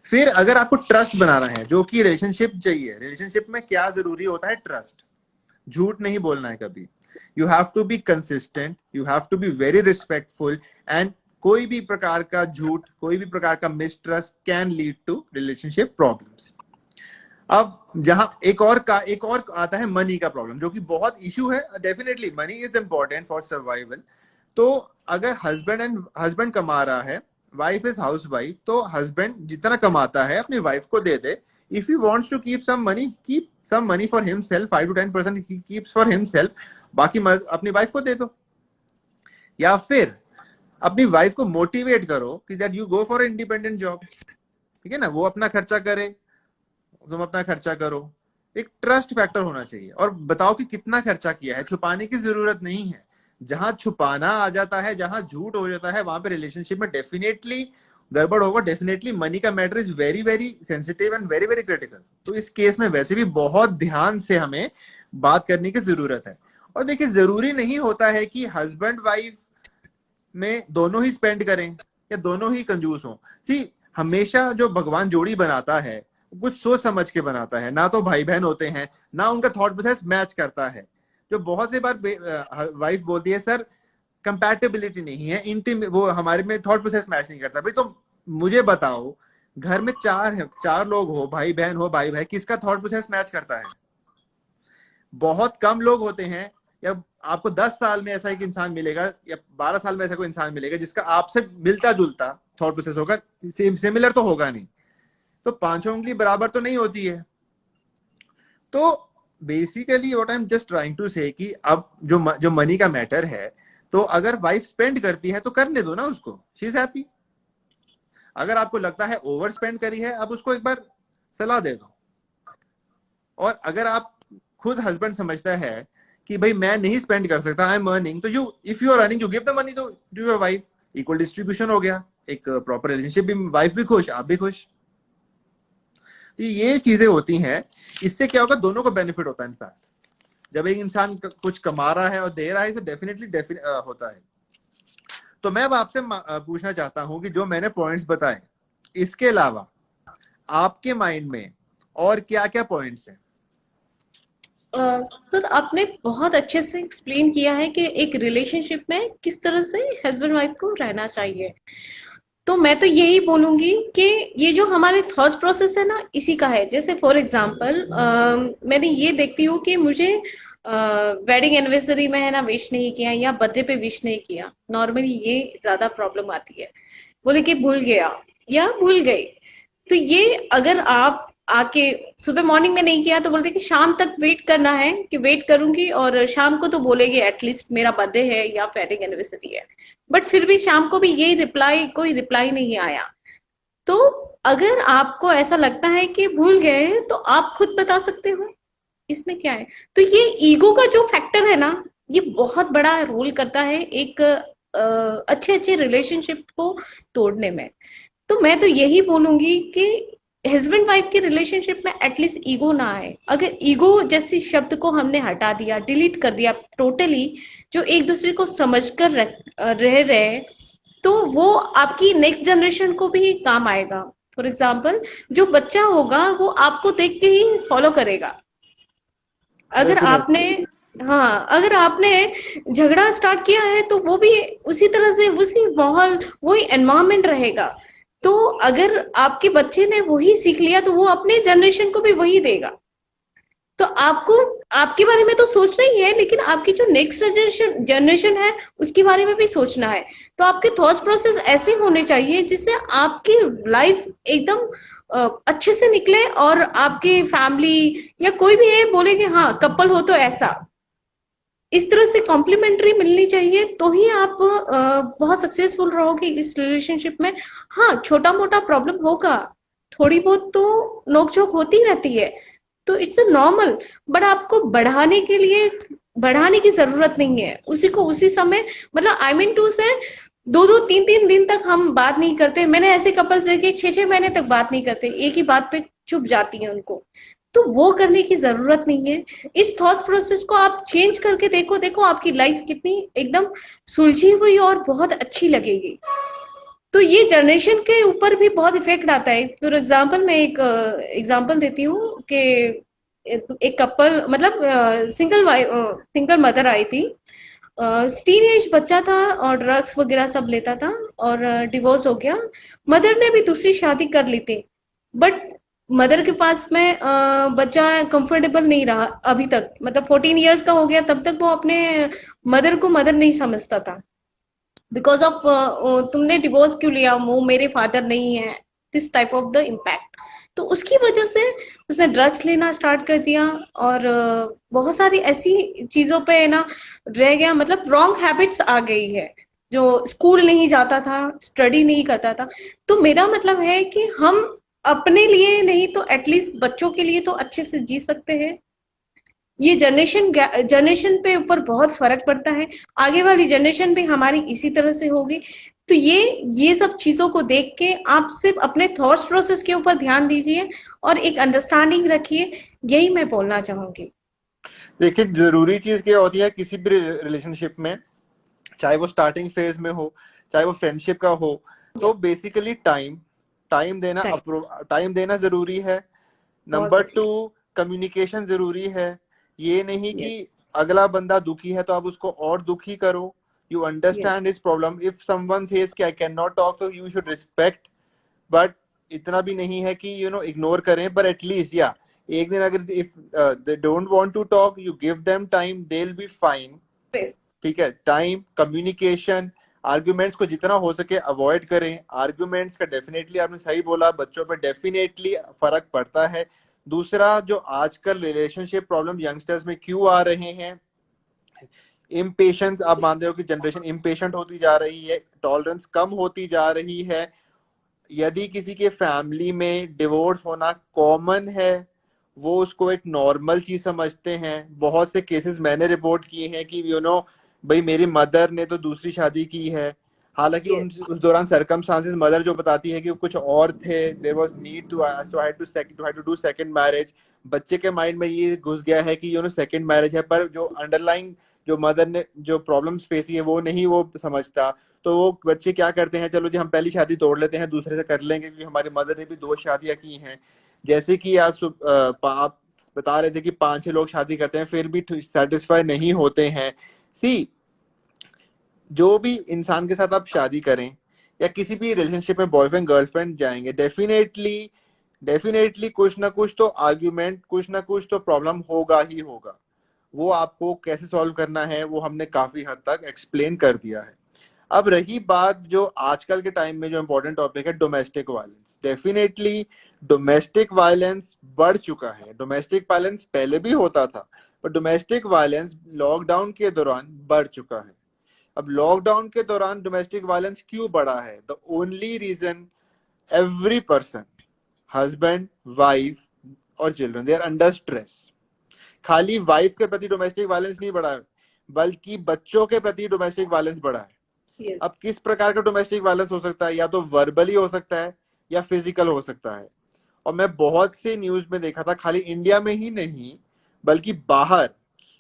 फिर अगर आपको ट्रस्ट बनाना है, जो कि रिलेशनशिप चाहिए, रिलेशनशिप में क्या जरूरी होता है? ट्रस्ट। झूठ नहीं बोलना है कभी। You have to be consistent, you have to be very respectful, and कोई भी प्रकार का झूठ, कोई भी प्रकार का mistrust can lead to relationship problems. अब जहां एक और आता है मनी का प्रॉब्लम, जो कि बहुत इशू है। Definitely money is important for survival. तो अगर हस्बैंड कमा रहा है, वाइफ इज हाउस वाइफ, तो हस्बैंड जितना कमाता है अपनी वाइफ को दे दे। If you wants to keep some money for himself, 5 to 10% he keeps for himself, बाकी अपनी वाइफ को दे दो। या फिर अपनी वाइफ को मोटिवेट करो कि that you go for independent job, ठीक है ना, वो अपना खर्चा करे, तुम अपना खर्चा करो। एक ट्रस्ट फैक्टर होना चाहिए, और बताओ कि कितना खर्चा किया है। छुपाने की जरूरत नहीं है। जहां छुपाना आ जाता है, जहां झूठ हो जाता है, वहां पे रिलेशनशिप में डेफिनेटली गड़बड़ होगा। डेफिनेटली मनी का matter is very very sensitive and very very critical. तो इस केस में वैसे भी बहुत ध्यान से हमें बात करने की जरूरत है। और देखिए, जरूरी नहीं होता है कि हस्बैंड वाइफ में दोनों ही स्पेंड करें या दोनों ही कंजूस हों। सी, हमेशा जो भगवान जोड़ी बनाता है कुछ सोच समझ के बनाता है। ना तो भाई बहन होते हैं, ना उनका थॉट प्रोसेस मैच करता है। जो बहुत से बार वाइफ बोलती है, सर कंपैटिबिलिटी नहीं है, वो हमारे में थॉट प्रोसेस मैच नहीं करता। भाई तो मुझे बताओ, घर में चार लोग हो, भाई बहन हो, भाई भाई, किसका थॉट प्रोसेस मैच करता है? बहुत कम लोग होते हैं। या आपको 10 साल में ऐसा एक इंसान मिलेगा, या 12 साल में ऐसा कोई इंसान मिलेगा जिसका आपसे मिलता जुलता थॉट प्रोसेस होगा। सिमिलर तो होगा नहीं। तो पांचों उंगली बराबर तो नहीं होती है। तो basically what I am just trying to say कि अब जो मनी का मैटर है, तो अगर वाइफ स्पेंड करती है तो करने दो ना उसको, शी इज हैप्पी। अगर आपको लगता है ओवर स्पेंड करी है, अब उसको एक बार सलाह दे दो। और अगर आप खुद हस्बैंड समझता है कि भाई मैं नहीं स्पेंड कर सकता, आई एम अर्निंग, तो if you are earning, you give the money to your wife. Equal distribution हो गया, एक प्रॉपर रिलेशनशिप भी, वाइफ भी खुश, आप भी खुश। ये चीजें होती हैं। इससे क्या होगा? दोनों को बेनिफिट होता है। इनफैक्ट जब एक इंसान कुछ कमा रहा है और दे रहा है, तो डेफिनेटली होता है। तो मैं अब आपसे पूछना चाहता हूं कि जो मैंने पॉइंट्स बताए, इसके अलावा आपके माइंड में और क्या क्या पॉइंट्स हैं? सर, आपने बहुत अच्छे से एक्सप्लेन किया है कि एक रिलेशनशिप में किस तरह से हस्बैंड वाइफ को रहना चाहिए। तो मैं तो यही बोलूंगी कि ये जो हमारे थॉट प्रोसेस है ना, इसी का है। जैसे फॉर एग्जांपल मैंने ये देखती हूँ कि मुझे वेडिंग एनिवर्सरी में है ना विश नहीं किया, या बर्थडे पे विश नहीं किया। नॉर्मली ये ज्यादा प्रॉब्लम आती है। बोले कि भूल गया या भूल गई। तो ये अगर आप आके सुबह मॉर्निंग में नहीं किया, तो बोलते कि शाम तक वेट करना है, कि वेट करूंगी और शाम को तो बोलेगी एटलीस्ट मेरा बर्थडे है या वेडिंग एनिवर्सरी है। बट फिर भी शाम को भी यही कोई रिप्लाई नहीं आया। तो अगर आपको ऐसा लगता है कि भूल गए, तो आप खुद बता सकते हो, इसमें क्या है। तो ये ईगो का जो फैक्टर है ना, ये बहुत बड़ा रोल करता है एक अच्छे अच्छे रिलेशनशिप को तोड़ने में। तो मैं तो यही बोलूंगी कि हस्बैंड वाइफ के रिलेशनशिप में एटलीस्ट ईगो ना आए। अगर ईगो जैसी शब्द को हमने हटा दिया, डिलीट कर दिया टोटली, जो एक दूसरे को समझकर रह रहे, तो वो आपकी नेक्स्ट जनरेशन को भी काम आएगा। फॉर एग्जाम्पल, जो बच्चा होगा वो आपको देख के ही फॉलो करेगा। अगर आपने अगर आपने झगड़ा स्टार्ट किया है, तो वो भी उसी तरह से, उसी माहौल, वही एनवायरमेंट रहेगा। तो अगर आपके बच्चे ने वही सीख लिया, तो वो अपने जनरेशन को भी वही देगा। तो आपको आपके बारे में तो सोचना ही है, लेकिन आपकी जो नेक्स्ट जनरेशन है उसके बारे में भी सोचना है। तो आपके थॉट प्रोसेस ऐसे होने चाहिए जिससे आपकी लाइफ एकदम अच्छे से निकले, और आपके फैमिली या कोई भी है बोले कि हाँ कपल हो तो ऐसा, इस तरह से कॉम्प्लीमेंट्री मिलनी चाहिए। तो ही आप बहुत सक्सेसफुल रहोगे इस रिलेशनशिप में। हाँ, छोटा मोटा प्रॉब्लम होगा, थोड़ी बहुत तो नोकझोंक होती रहती है, तो इट्स अ नॉर्मल। बट आपको बढ़ाने की जरूरत नहीं है। उसी को उसी समय, मतलब आई मीन टू से, 2-3 दिन तक हम बात नहीं करते। मैंने ऐसे कपल्स देखे 6-6 महीने तक बात नहीं करते, एक ही बात पे चुप जाती है उनको। तो वो करने की जरूरत नहीं है। इस थॉट प्रोसेस को आप चेंज करके देखो आपकी लाइफ कितनी एकदम सुलझी हुई और बहुत अच्छी लगेगी। तो ये जनरेशन के ऊपर भी बहुत इफेक्ट आता है। फॉर एग्जाम्पल मैं एक एग्जाम्पल देती हूँ कि एक कपल, मतलब सिंगल मदर आई थी, टीन एज बच्चा था और ड्रग्स वगैरह सब लेता था, और डिवोर्स हो गया। मदर ने भी दूसरी शादी कर ली थी, बट मदर के पास में बच्चा कंफर्टेबल नहीं रहा अभी तक, मतलब 14 इयर्स का हो गया, तब तक वो अपने मदर को मदर नहीं समझता था, बिकॉज ऑफ तुमने डिवोर्स क्यों लिया, वो मेरे फादर नहीं है, this type of the impact. तो उसकी वजह से उसने ड्रग्स लेना स्टार्ट कर दिया, और बहुत सारी ऐसी चीजों पे ना रह गया, मतलब रॉन्ग हैबिट्स आ गई है। जो स्कूल नहीं जाता था, स्टडी नहीं करता था। तो मेरा मतलब है कि हम अपने लिए नहीं तो एटलीस्ट बच्चों के लिए तो अच्छे से जी सकते हैं। ये जनरेशन पे ऊपर बहुत फर्क पड़ता है। आगे वाली जनरेशन भी हमारी इसी तरह से होगी। तो ये सब चीजों को देख के आप सिर्फ अपने थॉट्स प्रोसेस के ऊपर ध्यान दीजिए और एक अंडरस्टैंडिंग रखिए, यही मैं बोलना चाहूंगी। देखिए, जरूरी चीज क्या होती है किसी भी रिलेशनशिप में, चाहे वो स्टार्टिंग फेज में हो, चाहे वो फ्रेंडशिप का हो, तो बेसिकली टाइम देना, टाइम टाइम देना जरूरी है। बहुत नंबर जरूरी 2, कम्युनिकेशन जरूरी है। ये नहीं है। कि यस, अगला बंदा दुखी है तो आप उसको और दुखी करो। You yes, understand his problem. If someone says कि आई कैन नॉट टॉक, तो यू शुड रिस्पेक्ट, बट इतना भी नहीं है कि इग्नोर करें, पर एटलीस्ट या एक दिन अगर if they don't want to talk, you give them time, they will be fine. ठीक है, टाइम, कम्युनिकेशन, आर्ग्यूमेंट्स को जितना हो सके अवॉइड करें। आर्ग्यूमेंट्स का डेफिनेटली आपने सही बोला, बच्चों पे डेफिनेटली फर्क पड़ता है। दूसरा, जो आजकल रिलेशनशिप प्रॉब्लम यंगस्टर्स में क्यों आ रहे हैं, इम्पेशंस। आप मानते हो कि जनरेशन इम्पेशेंट होती जा रही है, टॉलरेंस कम होती जा रही है। यदि किसी के फैमिली में डिवोर्स होना कॉमन है, वो उसको एक नॉर्मल चीज समझते हैं। बहुत से केसेस मैंने रिपोर्ट किए हैं कि भाई मेरी मदर ने तो दूसरी शादी की है, हालांकि उस दौरान सर्कमस्टांसेस मदर जो बताती है कि कुछ और थे, there was need to had to do second marriage. बच्चे के माइंड में ये घुस गया है कि सेकंड मैरिज है, पर जो अंडरलाइंग जो मदर ने जो प्रॉब्लम्स फेस की है वो नहीं वो समझता। तो वो बच्चे क्या करते हैं, चलो जी हम पहली शादी तोड़ लेते हैं, दूसरे से कर लेंगे, क्योंकि हमारी मदर ने भी 2 शादियां की हैं। जैसे कि आप बता रहे थे कि 5-6 लोग शादी करते हैं फिर भी सेटिस्फाई नहीं होते हैं। सी, जो भी इंसान के साथ आप शादी करें या किसी भी रिलेशनशिप में बॉयफ्रेंड गर्लफ्रेंड जाएंगे, डेफिनेटली कुछ ना कुछ तो आर्ग्यूमेंट, कुछ ना कुछ तो प्रॉब्लम होगा ही होगा। वो आपको कैसे सॉल्व करना है वो हमने काफी हद तक एक्सप्लेन कर दिया है। अब रही बात जो आजकल के टाइम में जो इम्पोर्टेंट टॉपिक है, domestic violence. Definitely domestic violence बढ़ चुका है। डोमेस्टिक वायलेंस पहले भी होता था, पर डोमेस्टिक वायलेंस लॉकडाउन के दौरान बढ़ चुका है। अब लॉकडाउन के दौरान डोमेस्टिक वायलेंस क्यों बढ़ा है? The only reason, every person, husband, wife और children, they are under stress. खाली वाइफ के प्रति डोमेस्टिक वायलेंस नहीं बढ़ा है, बल्कि बच्चों के प्रति डोमेस्टिक वायलेंस बढ़ा है। यस, अब किस प्रकार का डोमेस्टिक वायलेंस हो सकता है? या तो वर्बली हो सकता है या फिजिकल हो सकता है। और मैं बहुत से न्यूज में देखा था, खाली इंडिया में ही नहीं बल्कि बाहर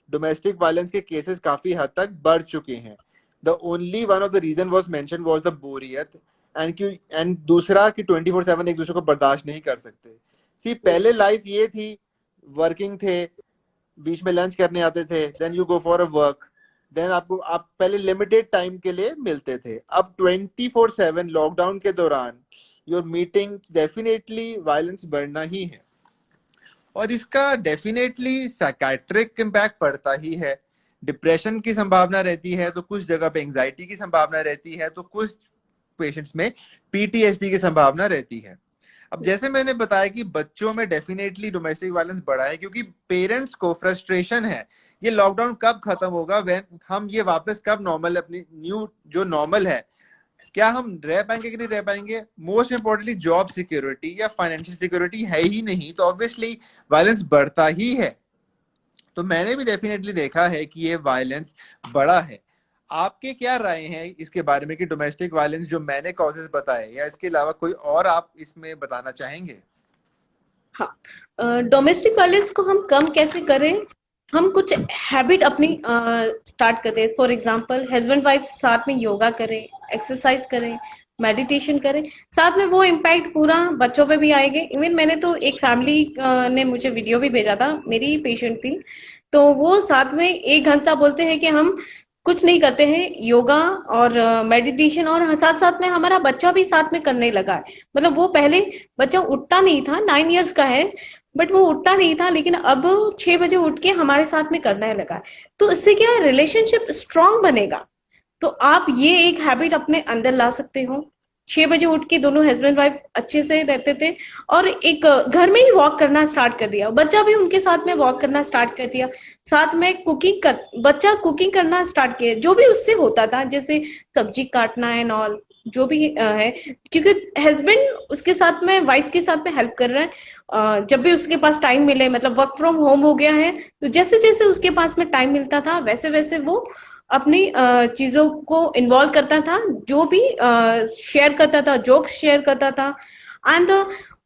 डोमेस्टिक वायलेंस के केसेस काफी हद तक बढ़ चुके हैं। The only one of the reason was mention was the बोरियत, एंड दूसरा कि 24/7 एक दूसरे को बर्दाश्त नहीं कर सकते। सी, पहले लाइफ ये थी, वर्किंग थे, बीच में लंच करने आते थे, then you go for a work, then आप पहले लिमिटेड टाइम के लिए मिलते थे। अब 24/7 लॉकडाउन के दौरान योर मीटिंग, डेफिनेटली वायलेंस बढ़ना ही है। और इसका डेफिनेटली साइकाट्रिक इम्पैक्ट पड़ता ही है। डिप्रेशन की संभावना रहती है, तो कुछ जगह पे एंजाइटी की संभावना रहती है, तो कुछ पेशेंट्स में पीटीएसडी की संभावना रहती है। अब जैसे मैंने बताया कि बच्चों में डेफिनेटली डोमेस्टिक वायलेंस बढ़ा है, क्योंकि पेरेंट्स को फ्रस्ट्रेशन है, ये लॉकडाउन कब खत्म होगा, हम ये वापस कब नॉर्मल, अपनी न्यू जो नॉर्मल है, क्या हम रह पाएंगे कि नहीं रह पाएंगे। मोस्ट इंपॉर्टेंटली जॉब सिक्योरिटी या फाइनेंशियल सिक्योरिटी है ही नहीं, तो ऑब्वियसली वायलेंस बढ़ता ही है। तो मैंने भी डेफिनेटली देखा है कि ये वायलेंस बढ़ा है। आपके क्या राय हैं इसके बारे में कि डोमेस्टिक वायलेंस जो मैंने कॉजेस बताए, या इसके अलावा कोई और आप इसमें बताना चाहेंगे? हाँ, डोमेस्टिक वायलेंस को हम कम कैसे करें? हम कुछ हैबिट अपनी स्टार्ट कर दें। फॉर एग्जांपल हस्बैंड वाइफ साथ में योगा करें, एक्सरसाइज करें, मेडिटेशन करें, साथ में वो इम्पैक्ट पूरा बच्चों पे भी आएगा। इवन मैंने तो एक फैमिली ने मुझे वीडियो भी भेजा था, मेरी ही पेशेंट थी, तो वो साथ में 1 घंटा बोलते हैं कि हम कुछ नहीं करते हैं, योगा और मेडिटेशन, और साथ साथ में हमारा बच्चा भी साथ में करने लगा है। मतलब वो पहले बच्चा उठता नहीं था, 9 इयर्स का है, बट वो उठता नहीं था, लेकिन अब 6 बजे उठ के हमारे साथ में करने लगा है। तो इससे क्या है, रिलेशनशिप स्ट्रांग बनेगा। तो आप ये एक हैबिट अपने अंदर ला सकते हो। 6 बजे उठ के दोनों हस्बैंड वाइफ अच्छे से रहते थे, और एक घर में ही वॉक करना स्टार्ट कर दिया, बच्चा भी उनके साथ में वॉक करना स्टार्ट कर दिया, साथ में कुकिंग कर, बच्चा कुकिंग करना स्टार्ट किया, जो भी उससे होता था, जैसे सब्जी काटना एंड ऑल, जो भी है, क्योंकि हस्बैंड उसके साथ में, वाइफ के साथ में हेल्प कर रहा है। जब भी उसके पास टाइम मिले, मतलब वर्क फ्रॉम होम हो गया है, तो जैसे जैसे उसके पास में टाइम मिलता था, वैसे वैसे वो अपनी चीजों को इन्वॉल्व करता था, जो भी शेयर करता था, जोक्स शेयर करता था। एंड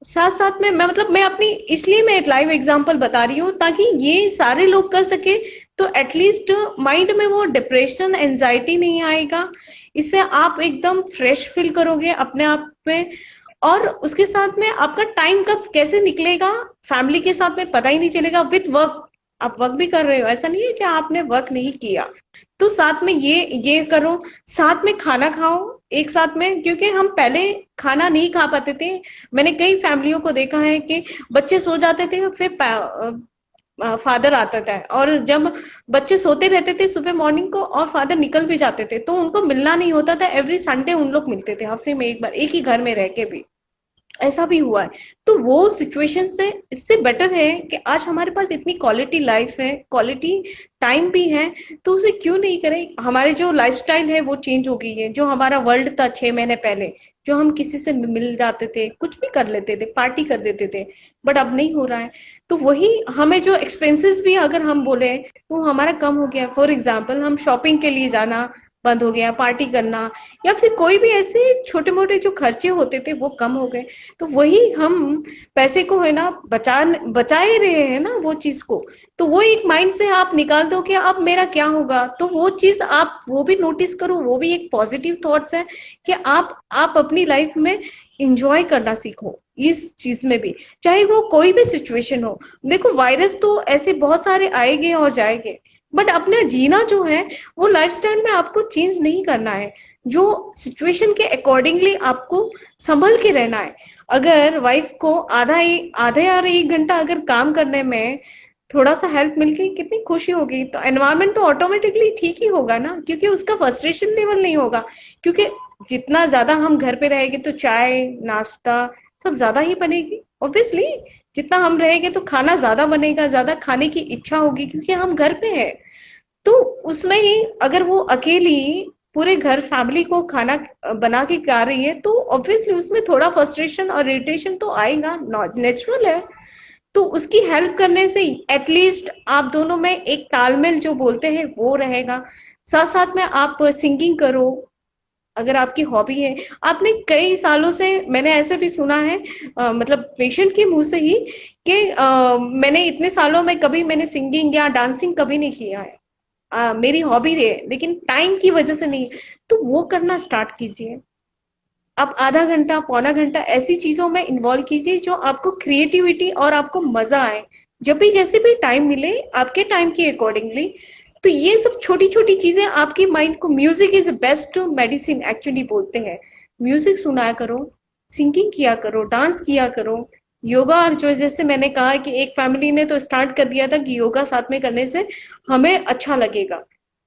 साथ साथ में मैं अपनी, इसलिए मैं एक लाइव एग्जांपल बता रही हूँ ताकि ये सारे लोग कर सके, तो एटलीस्ट माइंड में वो डिप्रेशन, एंजाइटी नहीं आएगा। इससे आप एकदम फ्रेश फील करोगे अपने आप पे, और उसके साथ में आपका टाइम कब कैसे निकलेगा फैमिली के साथ में पता ही नहीं चलेगा। विथ वर्क, आप वर्क भी कर रहे हो, ऐसा नहीं है कि आपने वर्क नहीं किया। तो साथ में ये करो, साथ में खाना खाओ एक साथ में, क्योंकि हम पहले खाना नहीं खा पाते थे। मैंने कई फैमिलियों को देखा है कि बच्चे सो जाते थे, फिर फादर आता था, और जब बच्चे सोते रहते थे सुबह मॉर्निंग को, और फादर निकल भी जाते थे, तो उनको मिलना नहीं होता था। एवरी संडे उन लोग मिलते थे, हफ्ते में एक बार, एक ही घर में रह के भी ऐसा भी हुआ है। तो वो सिचुएशन से, इससे बेटर है कि आज हमारे पास इतनी क्वालिटी लाइफ है, क्वालिटी टाइम भी है, तो उसे क्यों नहीं करें। हमारे जो लाइफस्टाइल है वो चेंज हो गई है। जो हमारा वर्ल्ड था 6 महीने पहले, जो हम किसी से मिल जाते थे, कुछ भी कर लेते थे, पार्टी कर देते थे, बट अब नहीं हो रहा है। तो वही हमें जो एक्सपेंसेस भी अगर हम बोले तो हमारा कम हो गया। फॉर एग्जाम्पल, हम शॉपिंग के लिए जाना बंद हो गया, पार्टी करना, या फिर कोई भी ऐसे छोटे मोटे जो खर्चे होते थे वो कम हो गए। तो वही हम पैसे को है ना बचाए रहे हैं ना वो चीज को। तो वो एक माइंड से आप निकाल दो कि अब मेरा क्या होगा, तो वो चीज आप वो भी नोटिस करो, वो भी एक पॉजिटिव थॉट्स है कि आप अपनी लाइफ में इंजॉय करना सीखो इस चीज में भी, चाहे वो कोई भी सिचुएशन हो। देखो, वायरस तो ऐसे बहुत सारे आएंगे और जाएंगे, बट अपना जीना जो है वो लाइफस्टाइल में आपको चेंज नहीं करना है। जो सिचुएशन के अकॉर्डिंगली आपको संभल के रहना है। अगर वाइफ को आधे और 1 घंटा अगर काम करने में थोड़ा सा हेल्प मिल गई, कितनी खुशी होगी। तो एनवायरनमेंट तो ऑटोमेटिकली ठीक ही होगा ना, क्योंकि उसका फ्रस्ट्रेशन लेवल नहीं होगा। क्योंकि जितना ज्यादा हम घर पे रहेंगे तो चाय नाश्ता सब ज्यादा ही बनेगी ऑब्वियसली। जितना हम रहेंगे तो खाना ज्यादा बनेगा, ज्यादा खाने की इच्छा होगी, क्योंकि हम घर पे हैं। तो उसमें ही अगर वो अकेली पूरे घर फैमिली को खाना बना के खा रही है, तो ऑब्वियसली उसमें थोड़ा फ्रस्ट्रेशन और इरिटेशन तो आएगा, नेचुरल है। तो उसकी हेल्प करने से एटलीस्ट आप दोनों में एक तालमेल जो बोलते हैं वो रहेगा। साथ साथ में आप सिंगिंग करो, अगर आपकी हॉबी है। आपने कई सालों से, मैंने ऐसे भी सुना है, मतलब पेशेंट के मुंह से ही, कि मैंने इतने सालों में कभी मैंने सिंगिंग या डांसिंग कभी नहीं किया है, मेरी हॉबी है, लेकिन टाइम की वजह से नहीं। तो वो करना स्टार्ट कीजिए। आप आधा घंटा पौना घंटा ऐसी चीजों में इन्वॉल्व कीजिए जो आपको क्रिएटिविटी और आपको मजा आए। जब भी जैसे भी टाइम मिले आपके टाइम के अकॉर्डिंगली, तो ये सब छोटी छोटी चीजें आपकी माइंड को, music is best medicine actually बोलते हैं। म्यूजिक सुनाया करो, सिंगिंग किया करो, डांस किया करो, योगा। और जो जैसे मैंने कहा कि एक फैमिली ने तो स्टार्ट कर दिया था कि योगा साथ में करने से हमें अच्छा लगेगा।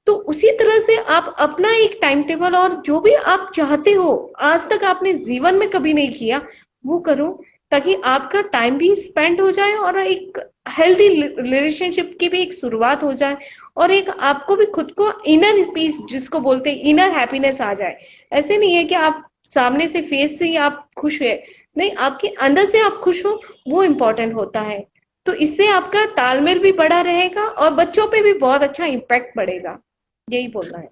तो उसी तरह से आप अपना एक टाइम टेबल, और जो भी आप चाहते हो आज तक आपने जीवन में कभी नहीं किया, वो करो, ताकि आपका टाइम भी स्पेंड हो जाए और एक हेल्दी रिलेशनशिप की भी एक शुरुआत हो जाए, और एक आपको भी खुद को इनर पीस जिसको बोलते हैं, इनर हैप्पीनेस आ जाए। ऐसे नहीं है कि आप सामने से फेस से ही आप खुश है, नहीं, आपके अंदर से आप खुश हो, वो इम्पोर्टेंट होता है। तो इससे आपका तालमेल भी बढ़ा रहेगा और बच्चों पे भी बहुत अच्छा इम्पैक्ट पड़ेगा। यही बोलना है।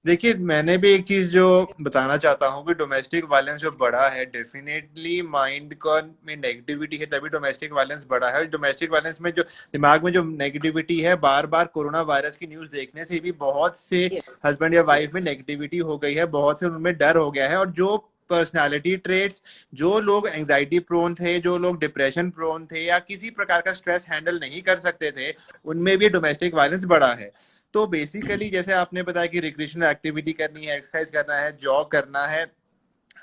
देखिए, मैंने भी एक चीज जो बताना चाहता हूँ कि डोमेस्टिक वायलेंस जो बढ़ा है, डेफिनेटली माइंड का में नेगेटिविटी है, तभी डोमेस्टिक वायलेंस बढ़ा है। डोमेस्टिक वायलेंस में जो दिमाग में जो नेगेटिविटी है, बार बार कोरोना वायरस की न्यूज देखने से भी बहुत से Yes. हस्बैंड या वाइफ में नेगेटिविटी हो गई है, बहुत से उनमें डर हो गया है। और जो पर्सनालिटी ट्रेट्स, जो लोग एंजाइटी प्रोन थे, जो लोग डिप्रेशन प्रोन थे या किसी प्रकार का स्ट्रेस हैंडल नहीं कर सकते थे, उनमें भी डोमेस्टिक वायलेंस बढ़ा है। तो बेसिकली जैसे आपने बताया कि रिक्रिएशनल एक्टिविटी करनी है, एक्सरसाइज करना है, जॉग करना है,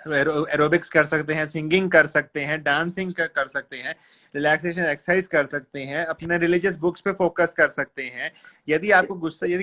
एरोबिक्स कर सकते हैं, सिंगिंग कर सकते हैं, डांसिंग कर सकते हैं, रिलैक्सेशन एक्सरसाइज कर सकते हैं, अपने रिलीजियस बुक्स पे फोकस कर सकते हैं। यदि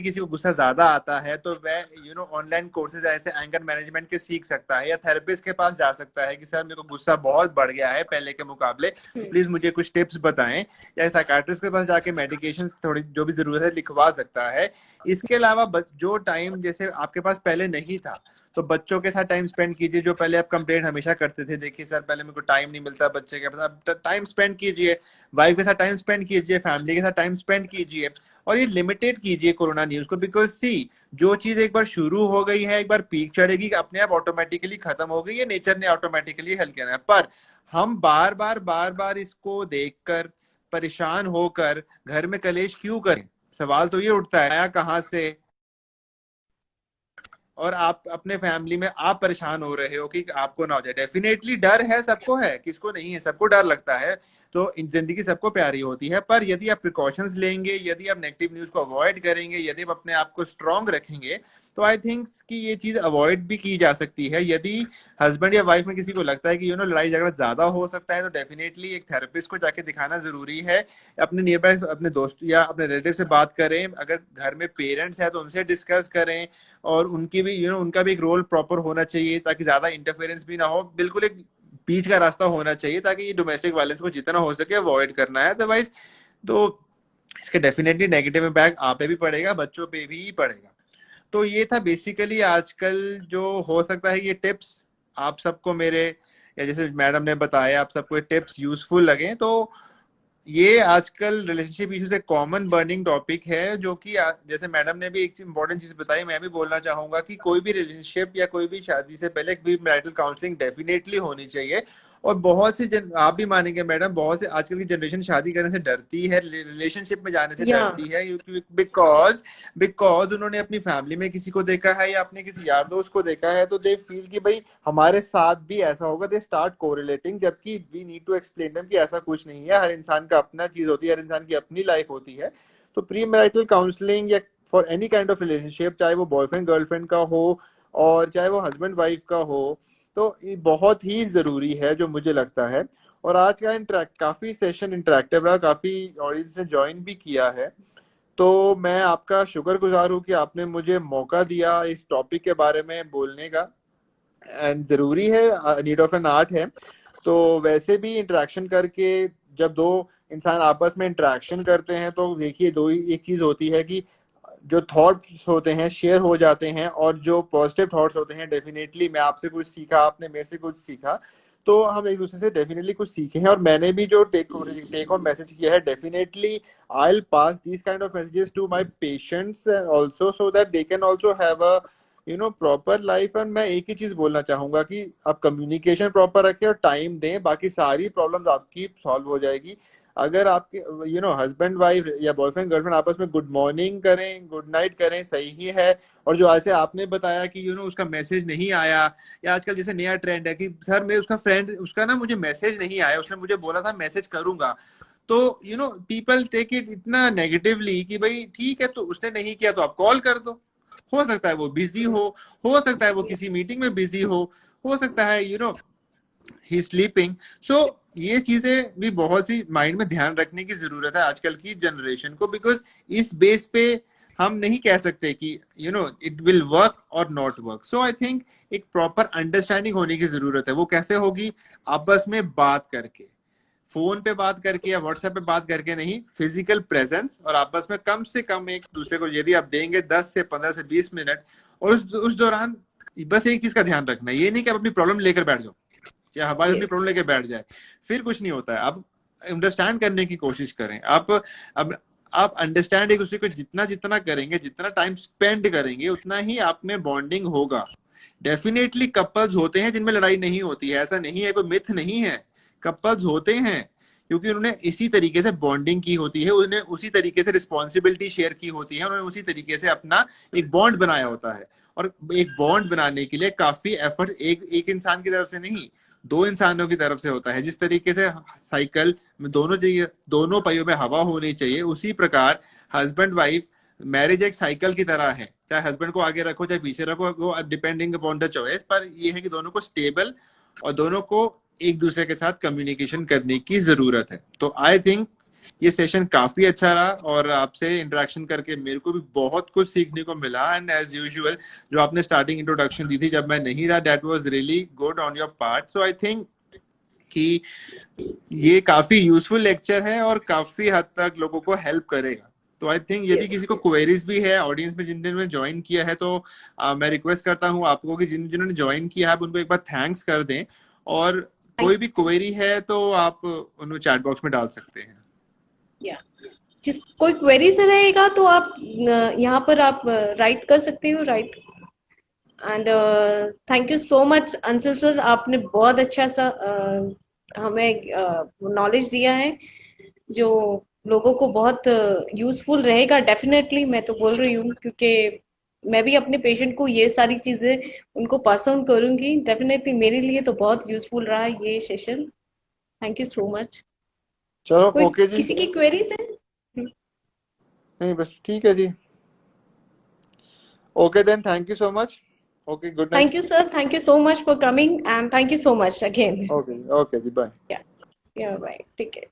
किसी को गुस्सा ज्यादा आता है तो वह ऑनलाइन कोर्सेज ऐसे एंगर मैनेजमेंट के सीख सकता है, या थेरेपिस्ट के पास जा सकता है कि सर मेरे को गुस्सा बहुत बढ़ गया है पहले के मुकाबले, प्लीज मुझे कुछ टिप्स बताएं, या साइकाट्रिस्ट के पास जाके मेडिकेशन थोड़ी जो भी जरूरत है लिखवा सकता है। इसके अलावा जो टाइम जैसे आपके पास पहले नहीं था, तो बच्चों के साथ टाइम स्पेंड कीजिए। जो पहले आप कंप्लेंट हमेशा करते थे, देखिए सर पहले मेरे को टाइम नहीं मिलता बच्चे के साथ, टाइम स्पेंड कीजिए, वाइफ के साथ टाइम स्पेंड कीजिए, फैमिली के साथ टाइम स्पेंड कीजिए, और ये लिमिटेड कीजिए कोरोना न्यूज को। बिकॉज सी, जो चीज एक बार शुरू हो गई है, एक बार पीक चढ़ेगी, अपने आप ऑटोमेटिकली खत्म हो गई है, नेचर ने ऑटोमेटिकली हल किया है। पर हम बार बार इसको देखकर परेशान होकर घर में कलेश क्यों करें? सवाल तो ये उठता है, आया कहाँ से? और आप अपने फैमिली में आप परेशान हो रहे हो कि आपको ना हो जाए। डेफिनेटली डर है, सबको है, किसको नहीं है, सबको डर लगता है। तो जिंदगी सबको प्यारी होती है, पर यदि आप प्रिकॉशंस लेंगे, यदि आप नेगेटिव न्यूज को अवॉइड करेंगे, यदि आप अपने आप को स्ट्रांग रखेंगे, तो आई थिंक कि ये चीज अवॉइड भी की जा सकती है। यदि हस्बैंड या वाइफ में किसी को लगता है कि लड़ाई झगड़ा ज्यादा हो सकता है, तो डेफिनेटली एक थेरेपिस्ट को जाके दिखाना जरूरी है। अपने नियर बाय अपने दोस्त या अपने रिलेटिव से बात करें, अगर घर में पेरेंट्स है तो उनसे डिस्कस करें, और उनकी भी उनका भी एक रोल प्रॉपर होना चाहिए, ताकि ज्यादा इंटरफेरेंस भी ना हो। बिल्कुल एक बीच का रास्ता होना चाहिए, ताकि ये डोमेस्टिक वायलेंस को जितना हो सके अवॉइड करना है। अदरवाइज तो इसके डेफिनेटली नेगेटिव इम्पैक्ट आप पे भी पड़ेगा, बच्चों पे भी पड़ेगा। तो ये था बेसिकली आजकल जो हो सकता है। ये टिप्स आप सबको मेरे, या जैसे मैडम ने बताया, आप सबको टिप्स यूजफुल लगे, तो ये आजकल रिलेशनशिप इश्यूज एक कॉमन बर्निंग टॉपिक है, जो कि जैसे मैडम ने भी एक इंपॉर्टेंट चीज बताई, मैं भी बोलना चाहूंगा कि कोई भी रिलेशनशिप या कोई भी शादी से पहले एक भी मैरिटल काउंसलिंग डेफिनेटली होनी चाहिए। और बहुत सी आप भी मानेंगे मैडम, बहुत से आजकल की जनरेशन शादी करने से डरती है, रिलेशनशिप में जाने से डरती है, बिकॉज उन्होंने अपनी फैमिली में किसी को देखा है या अपने किसी यार दोस्त को देखा है, तो दे फील कि भाई हमारे साथ भी ऐसा होगा, दे स्टार्ट कोरिलेटिंग। जबकि we need to explain them कि ऐसा कुछ नहीं है, हर इंसान का अपना चीज होती है, हर इंसान की अपनी लाइफ होती है। तो प्री मैरिटल काउंसलिंग या for any kind of relationship, चाहे वो बॉयफ्रेंड गर्लफ्रेंड का हो और चाहे वो हस्बैंड वाइफ का हो, तो ये बहुत ही जरूरी है जो मुझे लगता है। और आज का काफी सेशन इंटरेक्टिव रहा, काफी ऑडियंस ने ज्वाइन भी किया है, तो मैं आपका शुक्रगुजार हूँ कि आपने मुझे मौका दिया इस टॉपिक के बारे में बोलने का। एंड जरूरी है, नीड ऑफ एन आर्ट है। तो वैसे भी इंटरेक्शन करके, जब दो इंसान आपस में इंटरेक्शन करते हैं, तो देखिए एक चीज होती है कि जो थॉट्स होते हैं शेयर हो जाते हैं, और जो पॉजिटिव थॉट्स होते हैं, डेफिनेटली मैं आपसे कुछ सीखा, आपने मेरे से कुछ सीखा, तो हम एक दूसरे से डेफिनेटली कुछ सीखे हैं। और मैंने भी जो टेक होम मैसेज किया है, definitely I will pass this kind of messages to my patients also, so that they can also have a proper life. And मैं एक ही चीज बोलना चाहूंगा कि आप कम्युनिकेशन प्रॉपर रखें और टाइम दें, बाकी सारी प्रॉब्लम्स आपकी सॉल्व हो जाएगी। अगर आपके हस्बैंड वाइफ या बॉयफ्रेंड गर्लफ्रेंड आपस में गुड मॉर्निंग करें, गुड नाइट करें, सही ही है। और जो ऐसे आपने बताया कि उसका मैसेज नहीं आया, या आजकल जैसे नया ट्रेंड है कि सर मैं उसका फ्रेंड, उसका ना मुझे मैसेज नहीं आया, उसने मुझे बोला था मैसेज करूंगा, तो पीपल टेक इट इतना नेगेटिवली कि भाई ठीक है, तो उसने नहीं किया तो आप कॉल कर दो। हो सकता है वो बिजी हो सकता है वो किसी मीटिंग में बिजी हो सकता है ही स्लीपिंग। सो ये चीजें भी बहुत सी माइंड में ध्यान रखने की जरूरत है आजकल की जनरेशन को, बिकॉज इस बेस पे हम नहीं कह सकते कि इट विल वर्क और not work. So I think एक प्रॉपर अंडरस्टैंडिंग होने की जरूरत है। वो कैसे होगी? आपस में बात करके, फोन पे बात करके या व्हाट्सएप पे बात करके नहीं, फिजिकल प्रेजेंस, और आपस में कम से कम एक दूसरे को यदि आप देंगे 10 से 15 से 20 मिनट, और उस दौरान बस एक चीज का ध्यान रखना, ये नहीं कि आप अपनी प्रॉब्लम लेकर बैठ जाओ या हमारी अपनी प्रॉब्लम लेकर बैठ जाए, फिर कुछ नहीं होता है। आप अंडरस्टैंड करने की कोशिश करें। आप अंडरस्टैंड एक दूसरे को जितना करेंगे, जितना टाइम स्पेंड करेंगे, उतना ही आप में बॉन्डिंग होगा। डेफिनेटली कपल्स होते हैं जिनमें लड़ाई नहीं होती है, ऐसा नहीं है, कोई मिथ नहीं है। कपल्स होते हैं क्योंकि उन्होंने इसी तरीके से बॉन्डिंग की होती है, उन्होंने उसी तरीके से रिस्पॉन्सिबिलिटी शेयर की होती है, उन्होंने उसी तरीके से अपना एक बॉन्ड बनाया होता है। और एक बॉन्ड बनाने के लिए काफी एफर्ट एक इंसान की तरफ से नहीं, 2 इंसानों की तरफ से होता है। जिस तरीके से साइकिल में दोनों पहियों में हवा होनी चाहिए, उसी प्रकार हस्बैंड वाइफ मैरिज एक साइकिल की तरह है। चाहे हस्बैंड को आगे रखो चाहे पीछे रखो, वो डिपेंडिंग अपॉन द चॉइस, पर ये है कि दोनों को स्टेबल और दोनों को एक दूसरे के साथ कम्युनिकेशन करने की जरूरत है। तो आई थिंक ये सेशन काफी अच्छा रहा और आपसे इंटरेक्शन करके मेरे को भी बहुत कुछ सीखने को मिला। एंड एज यूजुअल जो आपने स्टार्टिंग इंट्रोडक्शन दी थी जब मैं नहीं था, that was really good on your part. So I think कि ये काफी यूजफुल लेक्चर है और काफी हद तक लोगों को हेल्प करेगा। तो आई थिंक यदि किसी को क्वेरीज भी है ऑडियंस में जिन्होंने ज्वाइन किया है, तो मैं रिक्वेस्ट करता हूँ आपको कि जिन्होंने ज्वाइन किया है उनको एक बार थैंक्स कर दें, और कोई भी क्वेरी है तो आप उन्हें चैट बॉक्स में डाल सकते हैं। या जिस कोई क्वेरी से रहेगा तो आप यहाँ पर आप राइट कर सकते हो, right. And thank you so much Anshul sir, आपने बहुत अच्छा सा हमें नॉलेज दिया है जो लोगों को बहुत यूजफुल रहेगा डेफिनेटली। मैं तो बोल रही हूँ क्योंकि मैं भी अपने पेशेंट को ये सारी चीजें उनको पास ऑन करूंगी। डेफिनेटली मेरे लिए तो बहुत यूजफुल रहा ये session. Thank you so much. चलो कोई ओके जी, किसी की क्वेरीज है? नहीं बस ठीक है जी। Okay then, thank you so much. Okay, good night. Thank you, sir. Thank you so much for coming, and thank you so much again. Okay जी, bye. Yeah, yeah, right. Take care.